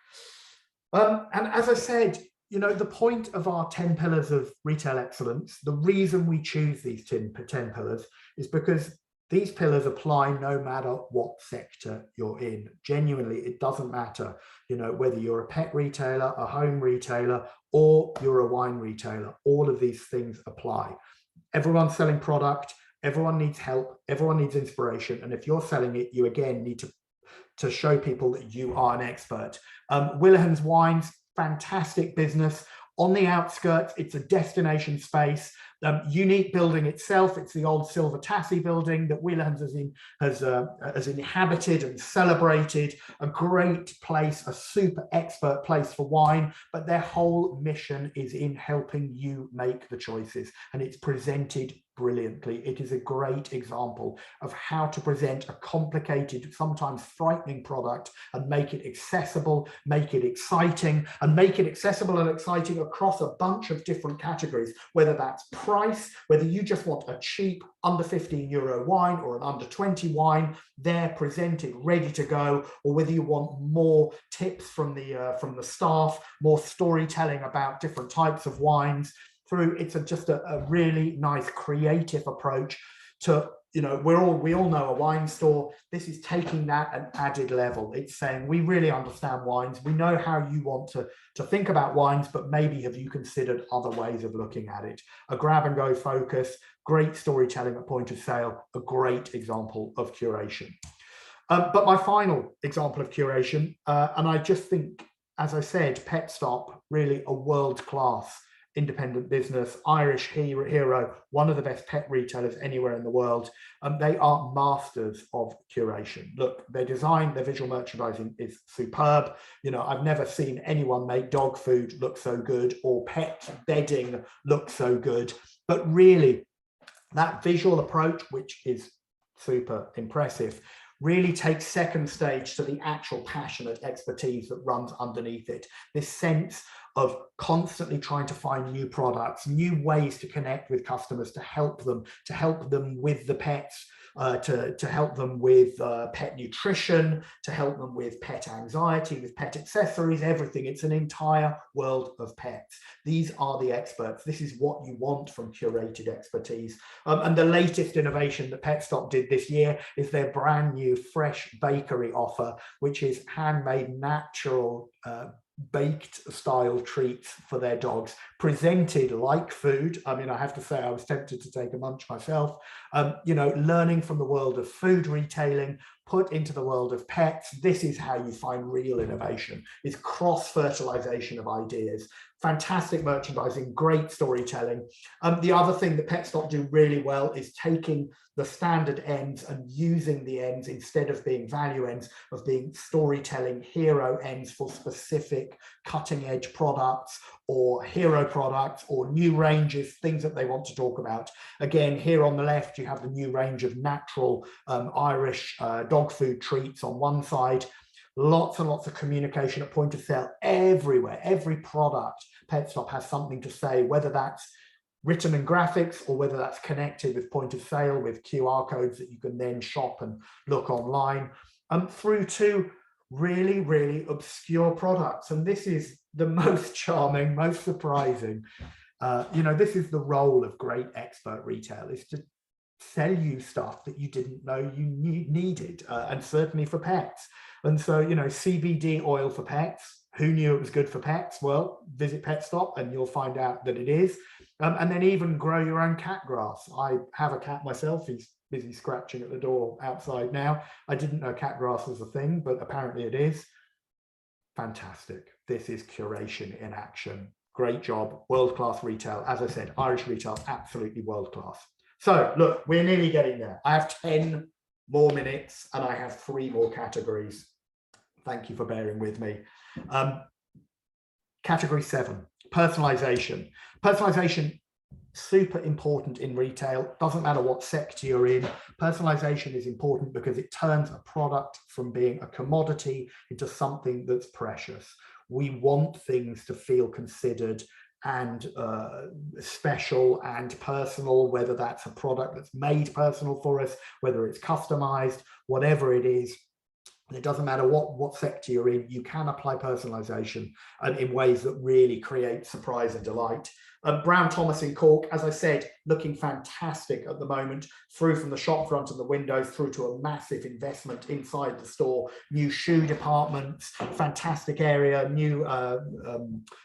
And as I said, you know, the point of our 10 pillars of retail excellence, the reason we choose these 10 pillars is because these pillars apply no matter what sector you're in. Genuinely, it doesn't matter, you know, whether you're a pet retailer, a home retailer, or you're a wine retailer. All of these things apply. Everyone's selling product, everyone needs help, everyone needs inspiration. And if you're selling it, you again need to show people that you are an expert. Willihan's Wines, fantastic business. On the outskirts, it's a destination space. Unique building itself. It's the old Silver Tassie building that Willihan's has inhabited and celebrated. A great place, a super expert place for wine, but their whole mission is in helping you make the choices, and it's presented brilliantly. It is a great example of how to present a complicated, sometimes frightening product and make it accessible, make it exciting, and make it accessible and exciting across a bunch of different categories, whether that's price, whether you just want a cheap under €15 wine or an under 20 wine, they're presented ready to go, or whether you want more tips from the staff, more storytelling about different types of wines. It's just a really nice creative approach to, you know, we all know a wine store. This is taking that an added level. It's saying we really understand wines. We know how you want to think about wines, but maybe have you considered other ways of looking at it? A grab and go focus, great storytelling at point of sale, a great example of curation. But my final example of curation, and I just think, as I said, Pet Stop, really a world-class independent business, Irish hero, one of the best pet retailers anywhere in the world. They are masters of curation. Look, their design, their visual merchandising is superb. You know, I've never seen anyone make dog food look so good or pet bedding look so good. But really, that visual approach, which is super impressive, really takes second stage to the actual passionate expertise that runs underneath it. This sense of constantly trying to find new products, new ways to connect with customers, to help them with the pets, to help them with pet nutrition, to help them with pet anxiety, with pet accessories, everything. It's an entire world of pets. These are the experts. This is what you want from curated expertise. And the latest innovation that Pet Stop did this year is their brand new fresh bakery offer, which is handmade, natural, baked style treats for their dogs, presented like food. I mean, I have to say, I was tempted to take a munch myself. You know, learning from the world of food retailing, put into the world of pets. This is how you find real innovation, is cross-fertilization of ideas. Fantastic merchandising, great storytelling. The other thing that Pet Stop do really well is taking the standard ends and using the ends, instead of being value ends, of being storytelling hero ends for specific cutting edge products or hero products or new ranges, things that they want to talk about. Again, here on the left, you have the new range of natural Irish dog food treats on one side. Lots and lots of communication at point of sale everywhere. Every product, Pet Stop has something to say, whether that's written in graphics or whether that's connected with point of sale with QR codes that you can then shop and look online, through to really, really obscure products. And this is the most charming, most surprising. You know, this is the role of great expert retail, is to sell you stuff that you didn't know you needed, and certainly for pets. And so, you know, CBD oil for pets. Who knew it was good for pets? Well, visit Pet Stop and you'll find out that it is. And then even grow your own cat grass. I have a cat myself. He's busy scratching at the door outside now. I didn't know cat grass was a thing, but apparently it is. Fantastic. This is curation in action. great job, world-class retail. As I said, Irish retail, absolutely world-class. So look, we're nearly getting there. I have 10 more minutes and I have 3 more categories. Thank you for bearing with me. Category 7, personalization. Personalization, super important in retail. Doesn't matter what sector you're in. Personalization is important because it turns a product from being a commodity into something that's precious. We want things to feel considered and special and personal, whether that's a product that's made personal for us, whether it's customized, whatever it is. It doesn't matter what sector you're in, you can apply personalization in ways that really create surprise and delight. Brown Thomas in Cork, as I said, looking fantastic at the moment, through from the shop front and the windows through to a massive investment inside the store, new shoe departments, fantastic area, new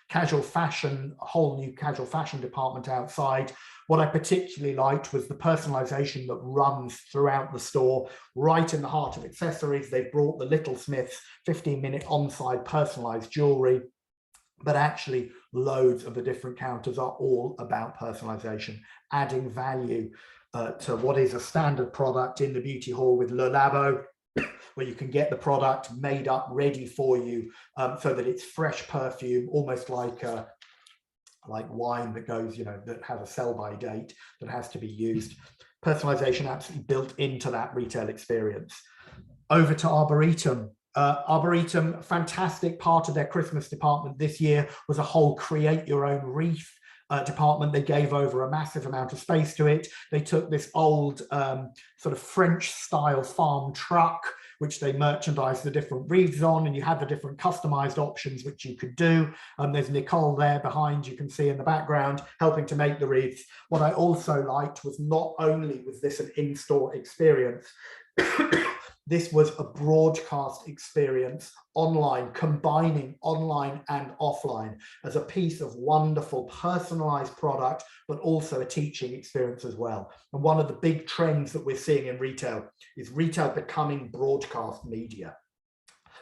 casual fashion, a whole new casual fashion department outside. What I particularly liked was the personalization that runs throughout the store, right in the heart of accessories. They've brought the Little Smiths 15-minute on-side personalized jewelry, but actually loads of the different counters are all about personalization, adding value to what is a standard product in the beauty hall with Le Labo, where you can get the product made up ready for you so that it's fresh perfume, almost like wine that goes, that has a sell-by date that has to be used. Personalization absolutely built into that retail experience. Over to Arboretum. Arboretum, fantastic part of their Christmas department this year was a whole create your own wreath department. They gave over a massive amount of space to it. They took this old sort of French style farm truck, which they merchandised the different wreaths on, and you had the different customized options which you could do. There's Nicole there behind, you can see in the background, helping to make the wreaths. What I also liked was not only was this an in-store experience, this was a broadcast experience online, combining online and offline as a piece of wonderful personalized product, but also a teaching experience as well. And one of the big trends that we're seeing in retail is retail becoming broadcast media.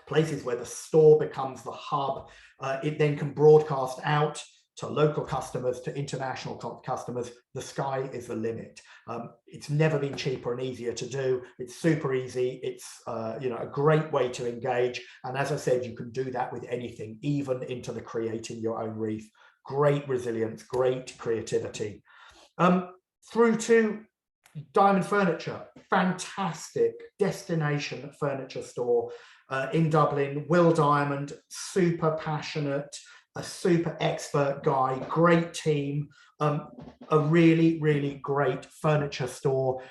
Places where the store becomes the hub, it then can broadcast out to local customers, to international customers. The sky is the limit. It's never been cheaper and easier to do. It's super easy. It's a great way to engage. And as I said, you can do that with anything, even into the creating your own wreath. Great resilience, great creativity. Through to Diamond Furniture, fantastic destination furniture store in Dublin. Will Diamond, super passionate, a super expert guy, great team, a really, really great furniture store,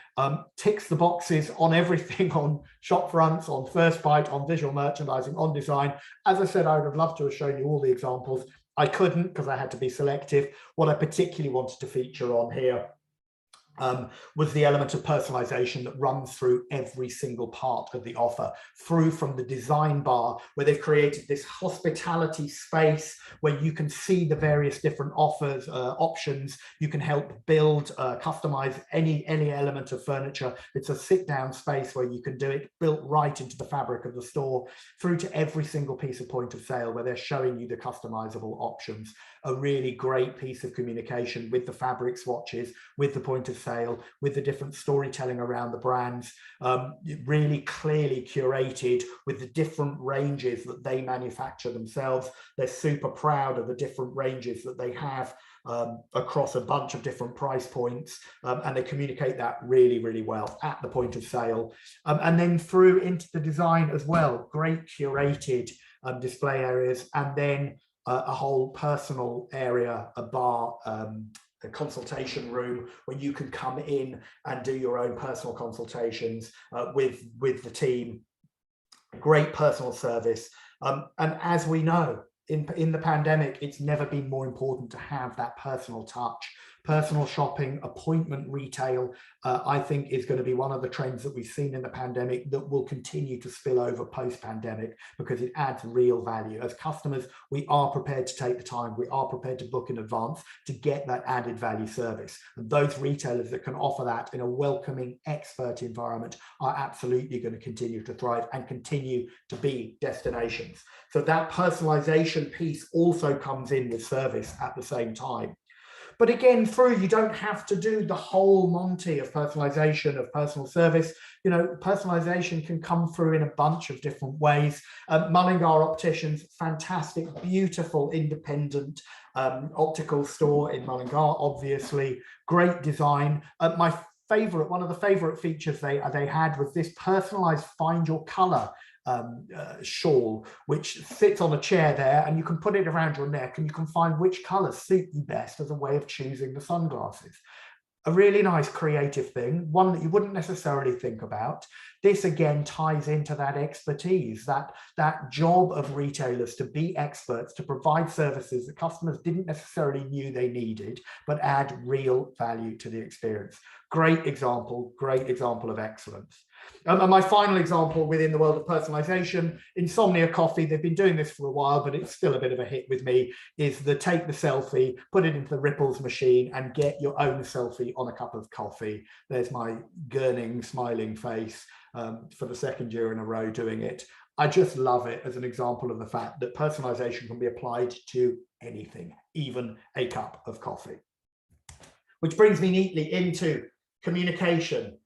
ticks the boxes on everything, on shop fronts, on first bite, on visual merchandising, on design. As I said, I would have loved to have shown you all the examples. I couldn't because I had to be selective. What I particularly wanted to feature on here was the element of personalization that runs through every single part of the offer, through from the design bar, where they've created this hospitality space where you can see the various different offers, options. You can help build, customize any element of furniture. It's a sit-down space where you can do it, built right into the fabric of the store, through to every single piece of point of sale where they're showing you the customizable options. A really great piece of communication with the fabric swatches, with the point of sale, with the different storytelling around the brands, really clearly curated with the different ranges that they manufacture themselves. They're super proud of the different ranges that they have across a bunch of different price points, and they communicate that really, really well at the point of sale. And then through into the design as well, great curated display areas, and then a whole personal area, a bar, a consultation room where you can come in and do your own personal consultations with the team. Great personal service. And as we know, in the pandemic, it's never been more important to have that personal touch, Personal shopping, appointment retail, I think is going to be one of the trends that we've seen in the pandemic that will continue to spill over post-pandemic, because it adds real value. As customers, we are prepared to take the time, we are prepared to book in advance to get that added value service. And those retailers that can offer that in a welcoming, expert environment are absolutely going to continue to thrive and continue to be destinations. So that personalization piece also comes in with service at the same time. But again, you don't have to do the whole Monty of personalization, of personal service. You know, personalization can come through in a bunch of different ways. Mullingar Opticians, fantastic, beautiful, independent optical store in Mullingar, obviously, great design. One of the favorite features they had was this personalized find your color shawl, which sits on a chair there, and you can put it around your neck and you can find which colors suit you best as a way of choosing the sunglasses. A really nice creative thing, one that you wouldn't necessarily think about. This again ties into that expertise, that job of retailers to be experts, to provide services that customers didn't necessarily knew they needed, but add real value to the experience. Great example of excellence. And my final example within the world of personalization, Insomnia Coffee, they've been doing this for a while, but it's still a bit of a hit with me, is take the selfie, put it into the Ripples machine and get your own selfie on a cup of coffee. There's my gurning, smiling face for the second year in a row doing it. I just love it as an example of the fact that personalization can be applied to anything, even a cup of coffee. Which brings me neatly into communication.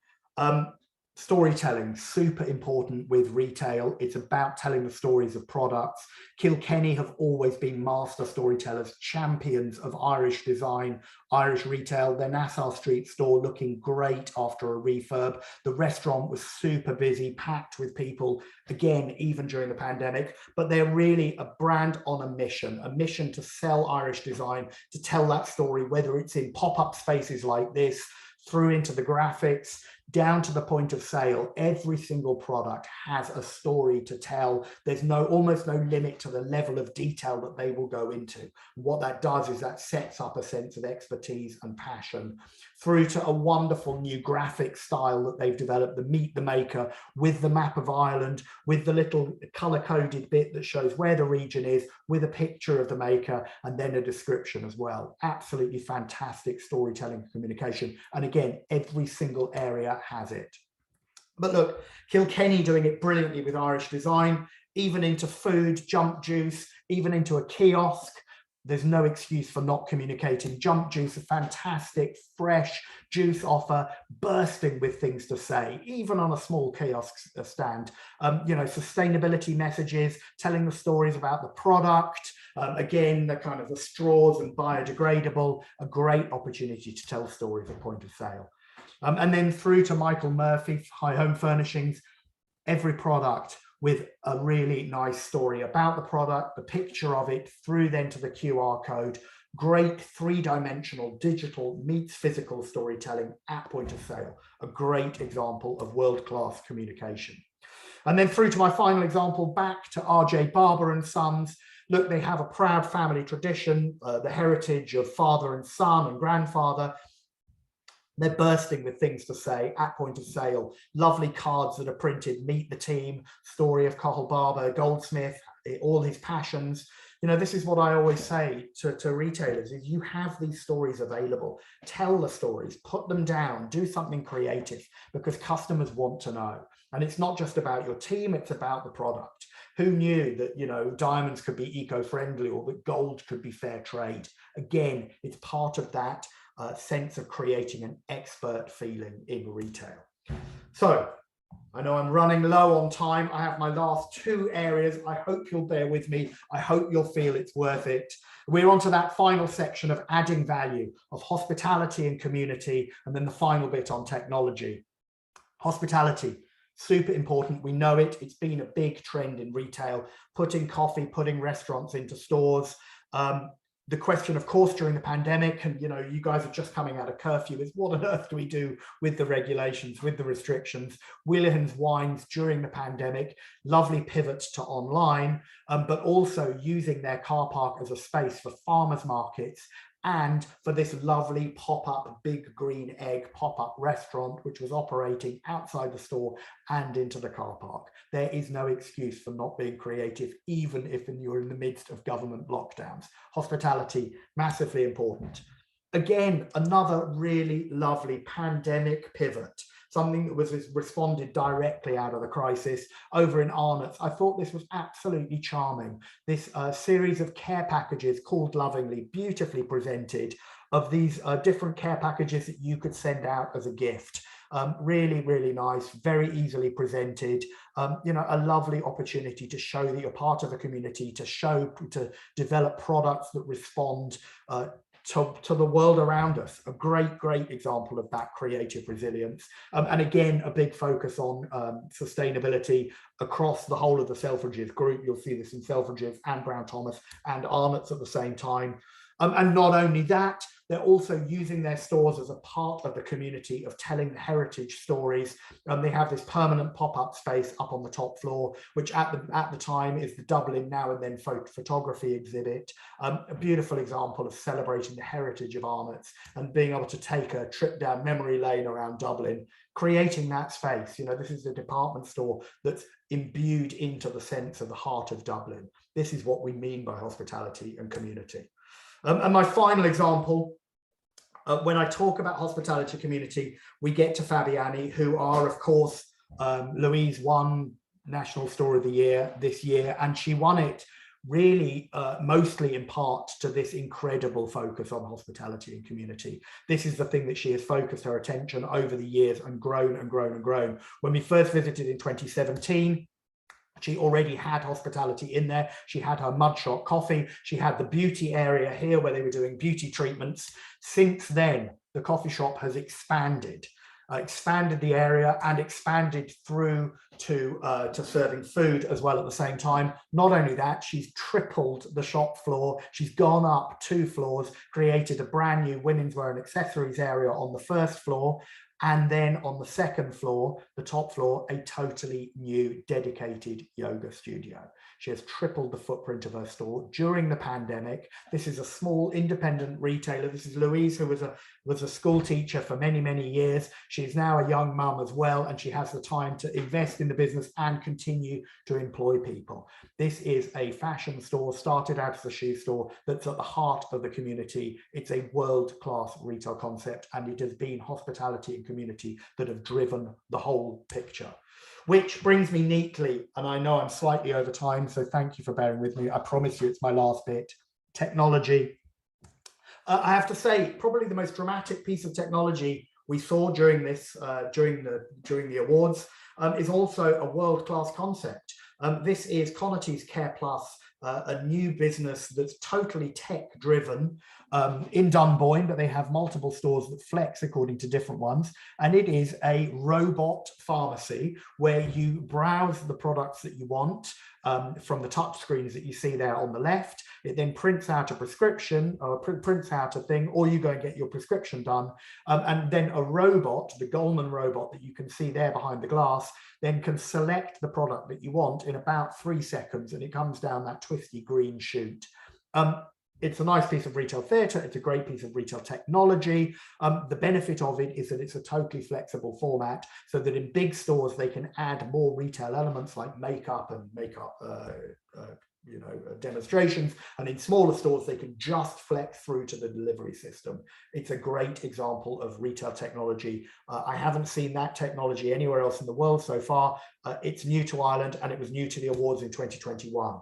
Storytelling, super important with retail. It's about telling the stories of products. Kilkenny have always been master storytellers, champions of Irish design, Irish retail. Their Nassau Street store looking great after a refurb. The restaurant was super busy, packed with people, again, even during the pandemic, but they're really a brand on a mission to sell Irish design, to tell that story, whether it's in pop-up spaces like this, through into the graphics, down to the point of sale. Every single product has a story to tell. There's almost no limit to the level of detail that they will go into. What that does is that sets up a sense of expertise and passion, through to a wonderful new graphic style that they've developed, the Meet the Maker, with the map of Ireland, with the little color-coded bit that shows where the region is, with a picture of the maker, and then a description as well. Absolutely fantastic storytelling and communication. And again, every single area has it. But look, Kilkenny doing it brilliantly with Irish design, even into food, Jump Juice, even into a kiosk. There's no excuse for not communicating. Jump Juice, a fantastic, fresh juice offer, bursting with things to say, even on a small kiosk stand. Sustainability messages, telling the stories about the product. Again, the kind of the straws and biodegradable, a great opportunity to tell stories at point of sale. And then through to Michael Murphy, High Home Furnishings, every product with a really nice story about the product, the picture of it, through then to the QR code. Great three-dimensional digital meets physical storytelling at point of sale. A great example of world-class communication. And then through to my final example, back to RJ Barber and Sons. Look, they have a proud family tradition, the heritage of father and son and grandfather. They're bursting with things to say at point of sale. Lovely cards that are printed, meet the team, story of Cathal Barber, Goldsmith, all his passions. You know, this is what I always say to retailers, is you have these stories available. Tell the stories, put them down, do something creative, because customers want to know. And it's not just about your team, it's about the product. Who knew that, diamonds could be eco-friendly, or that gold could be fair trade? Again, it's part of that sense of creating an expert feeling in retail. So I know I'm running low on time. I have my last two areas. I hope you'll bear with me. I hope you'll feel it's worth it. We're on to that final section of adding value, of hospitality and community, and then the final bit on technology. Hospitality, super important. We know it. It's been a big trend in retail, putting restaurants into stores. The question, of course, during the pandemic, and you guys are just coming out of curfew, is what on earth do we do with the regulations, with the restrictions? Wheelerhan's Wines during the pandemic, lovely pivot to online, but also using their car park as a space for farmers markets and for this lovely pop-up Big Green Egg pop-up restaurant, which was operating outside the store and into the car park. There is no excuse for not being creative, even if you're in the midst of government lockdowns. Hospitality, massively important. Again, another really lovely pandemic pivot, something that was responded directly out of the crisis over in Arnott's. I thought this was absolutely charming. This series of care packages called lovingly, beautifully presented, of these different care packages that you could send out as a gift. Really, really nice, very easily presented. You know, a lovely opportunity to show that you're part of the community, to develop products that respond to the world around us. A great, great example of that creative resilience. And again, a big focus on sustainability across the whole of the Selfridges group. You'll see this in Selfridges and Brown Thomas and Arnott's at the same time. And not only that, they're also using their stores as a part of the community of telling the heritage stories. They have this permanent pop-up space up on the top floor, which at the time is the Dublin Now and Then photography exhibit. A beautiful example of celebrating the heritage of Arnott's and being able to take a trip down memory lane around Dublin, creating that space. You know, this is a department store that's imbued into the sense of the heart of Dublin. This is what we mean by hospitality and community. And my final example, when I talk about hospitality community, we get to Fabiani, who are, of course, Louise won National Store of the Year this year, and she won it really mostly in part to this incredible focus on hospitality and community. This is the thing that she has focused her attention over the years and grown and grown and grown. When we first visited in 2017, she already had hospitality in there. She had her Mudshot coffee. She had the beauty area here where they were doing beauty treatments. Since then, the coffee shop has expanded the area and expanded through to serving food as well at the same time. Not only that, she's tripled the shop floor. She's gone up 2 floors, created a brand new women's wear and accessories area on the first floor. And then on the second floor, the top floor, a totally new dedicated yoga studio. She has tripled the footprint of her store during the pandemic. This is a small independent retailer. This is Louise, who was a school teacher for many, many years. She's now a young mum as well, and she has the time to invest in the business and continue to employ people. This is a fashion store, started out as a shoe store, that's at the heart of the community. It's a world-class retail concept, and it has been hospitality and community that have driven the whole picture. Which brings me neatly, and I know I'm slightly over time, so thank you for bearing with me. I promise you it's my last bit. Technology. I have to say, probably the most dramatic piece of technology we saw during this, during the awards, is also a world-class concept. This is Conaty's Care Plus, a new business that's totally tech-driven in Dunboyne, but they have multiple stores that flex according to different ones. And it is a robot pharmacy where you browse the products that you want from the touch screens that you see there on the left. It then prints out a prescription or prints out a thing, or you go and get your prescription done. And then a robot, the Goldman robot that you can see there behind the glass, then can select the product that you want in about 3 seconds, and it comes down that twisty green chute. It's a nice piece of retail theatre. It's a great piece of retail technology. The benefit of it is that it's a totally flexible format, so that in big stores they can add more retail elements like makeup and demonstrations, and in smaller stores they can just flex through to the delivery system. It's a great example of retail technology. I haven't seen that technology anywhere else in the world so far. It's new to Ireland, and it was new to the awards in 2021.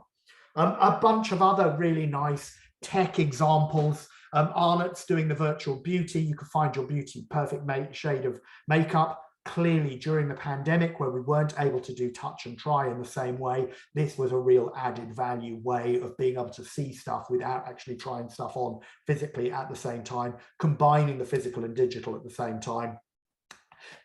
A bunch of other really nice tech examples. Arnott's doing the virtual beauty. You can find your beauty perfect shade of makeup. Clearly, during the pandemic, where we weren't able to do touch and try in the same way, this was a real added value way of being able to see stuff without actually trying stuff on physically at the same time, combining the physical and digital at the same time.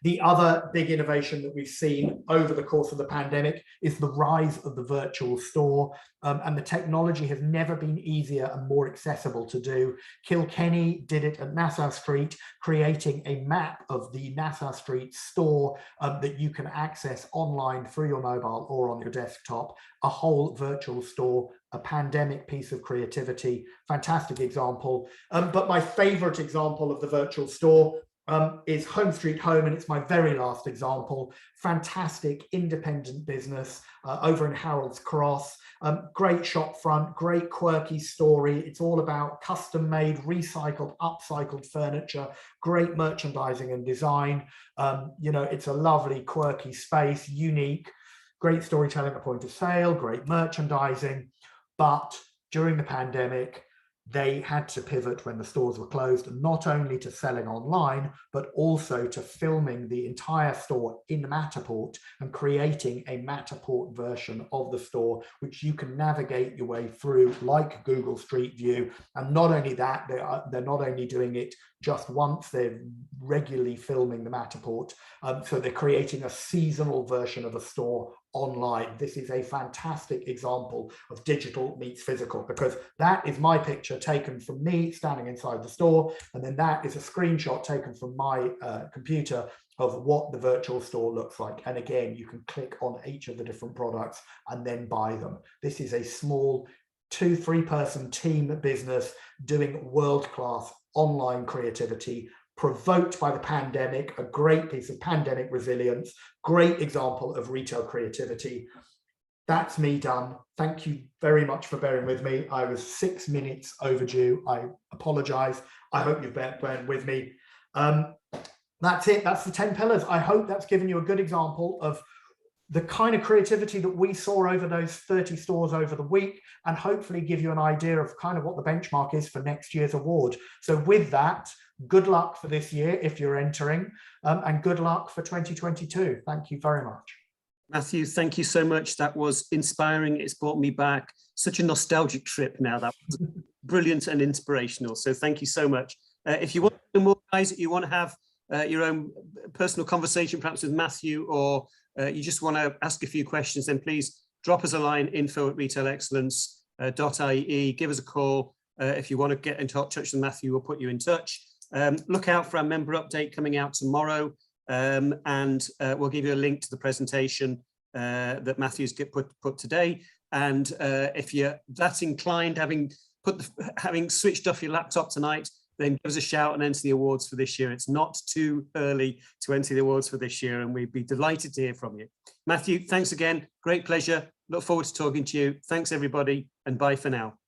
The other big innovation that we've seen over the course of the pandemic is the rise of the virtual store, and the technology has never been easier and more accessible to do. Kilkenny did it at Nassau Street, creating a map of the Nassau Street store that you can access online through your mobile or on your desktop, a whole virtual store, a pandemic piece of creativity, fantastic example. But my favorite example of the virtual store is Home Street Home, and it's my very last example. Fantastic independent business over in Harold's Cross. Great shop front, great quirky story. It's all about custom made, recycled, upcycled furniture, great merchandising and design. You know, it's a lovely quirky space, unique, great storytelling at point of sale, great merchandising. But during the pandemic, they had to pivot when the stores were closed, not only to selling online, but also to filming the entire store in Matterport and creating a Matterport version of the store, which you can navigate your way through like Google Street View. And not only that, they're not only doing it just once, they're regularly filming the Matterport. So they're creating a seasonal version of a store online. This is a fantastic example of digital meets physical, because that is my picture taken from me standing inside the store, and then that is a screenshot taken from my computer of what the virtual store looks like. And again, you can click on each of the different products and then buy them. This is a small 2-3 person team business doing world-class online creativity, provoked by the pandemic, a great piece of pandemic resilience, great example of retail creativity. That's me done. Thank you very much for bearing with me. I was 6 minutes overdue. I apologize. I hope you've borne with me. That's it. That's the 10 pillars. I hope that's given you a good example of the kind of creativity that we saw over those 30 stores over the week, and hopefully give you an idea of kind of what the benchmark is for next year's award. So with that, good luck for this year if you're entering, and good luck for 2022. Thank you very much. Matthew, thank you so much. That was inspiring. It's brought me back. Such a nostalgic trip now. That was brilliant and inspirational. So thank you so much. If you want more, guys, you want to have your own personal conversation, perhaps with Matthew, or you just want to ask a few questions, then please drop us a line, info@retailexcellence.ie. Give us a call. If you want to get in touch with Matthew, we'll put you in touch. Look out for our member update coming out tomorrow, and we'll give you a link to the presentation that Matthew's put today. And if you're that inclined, having switched off your laptop tonight, then give us a shout and enter the awards for this year. It's not too early to enter the awards for this year, and we'd be delighted to hear from you. Matthew, thanks again. Great pleasure. Look forward to talking to you. Thanks, everybody, and bye for now.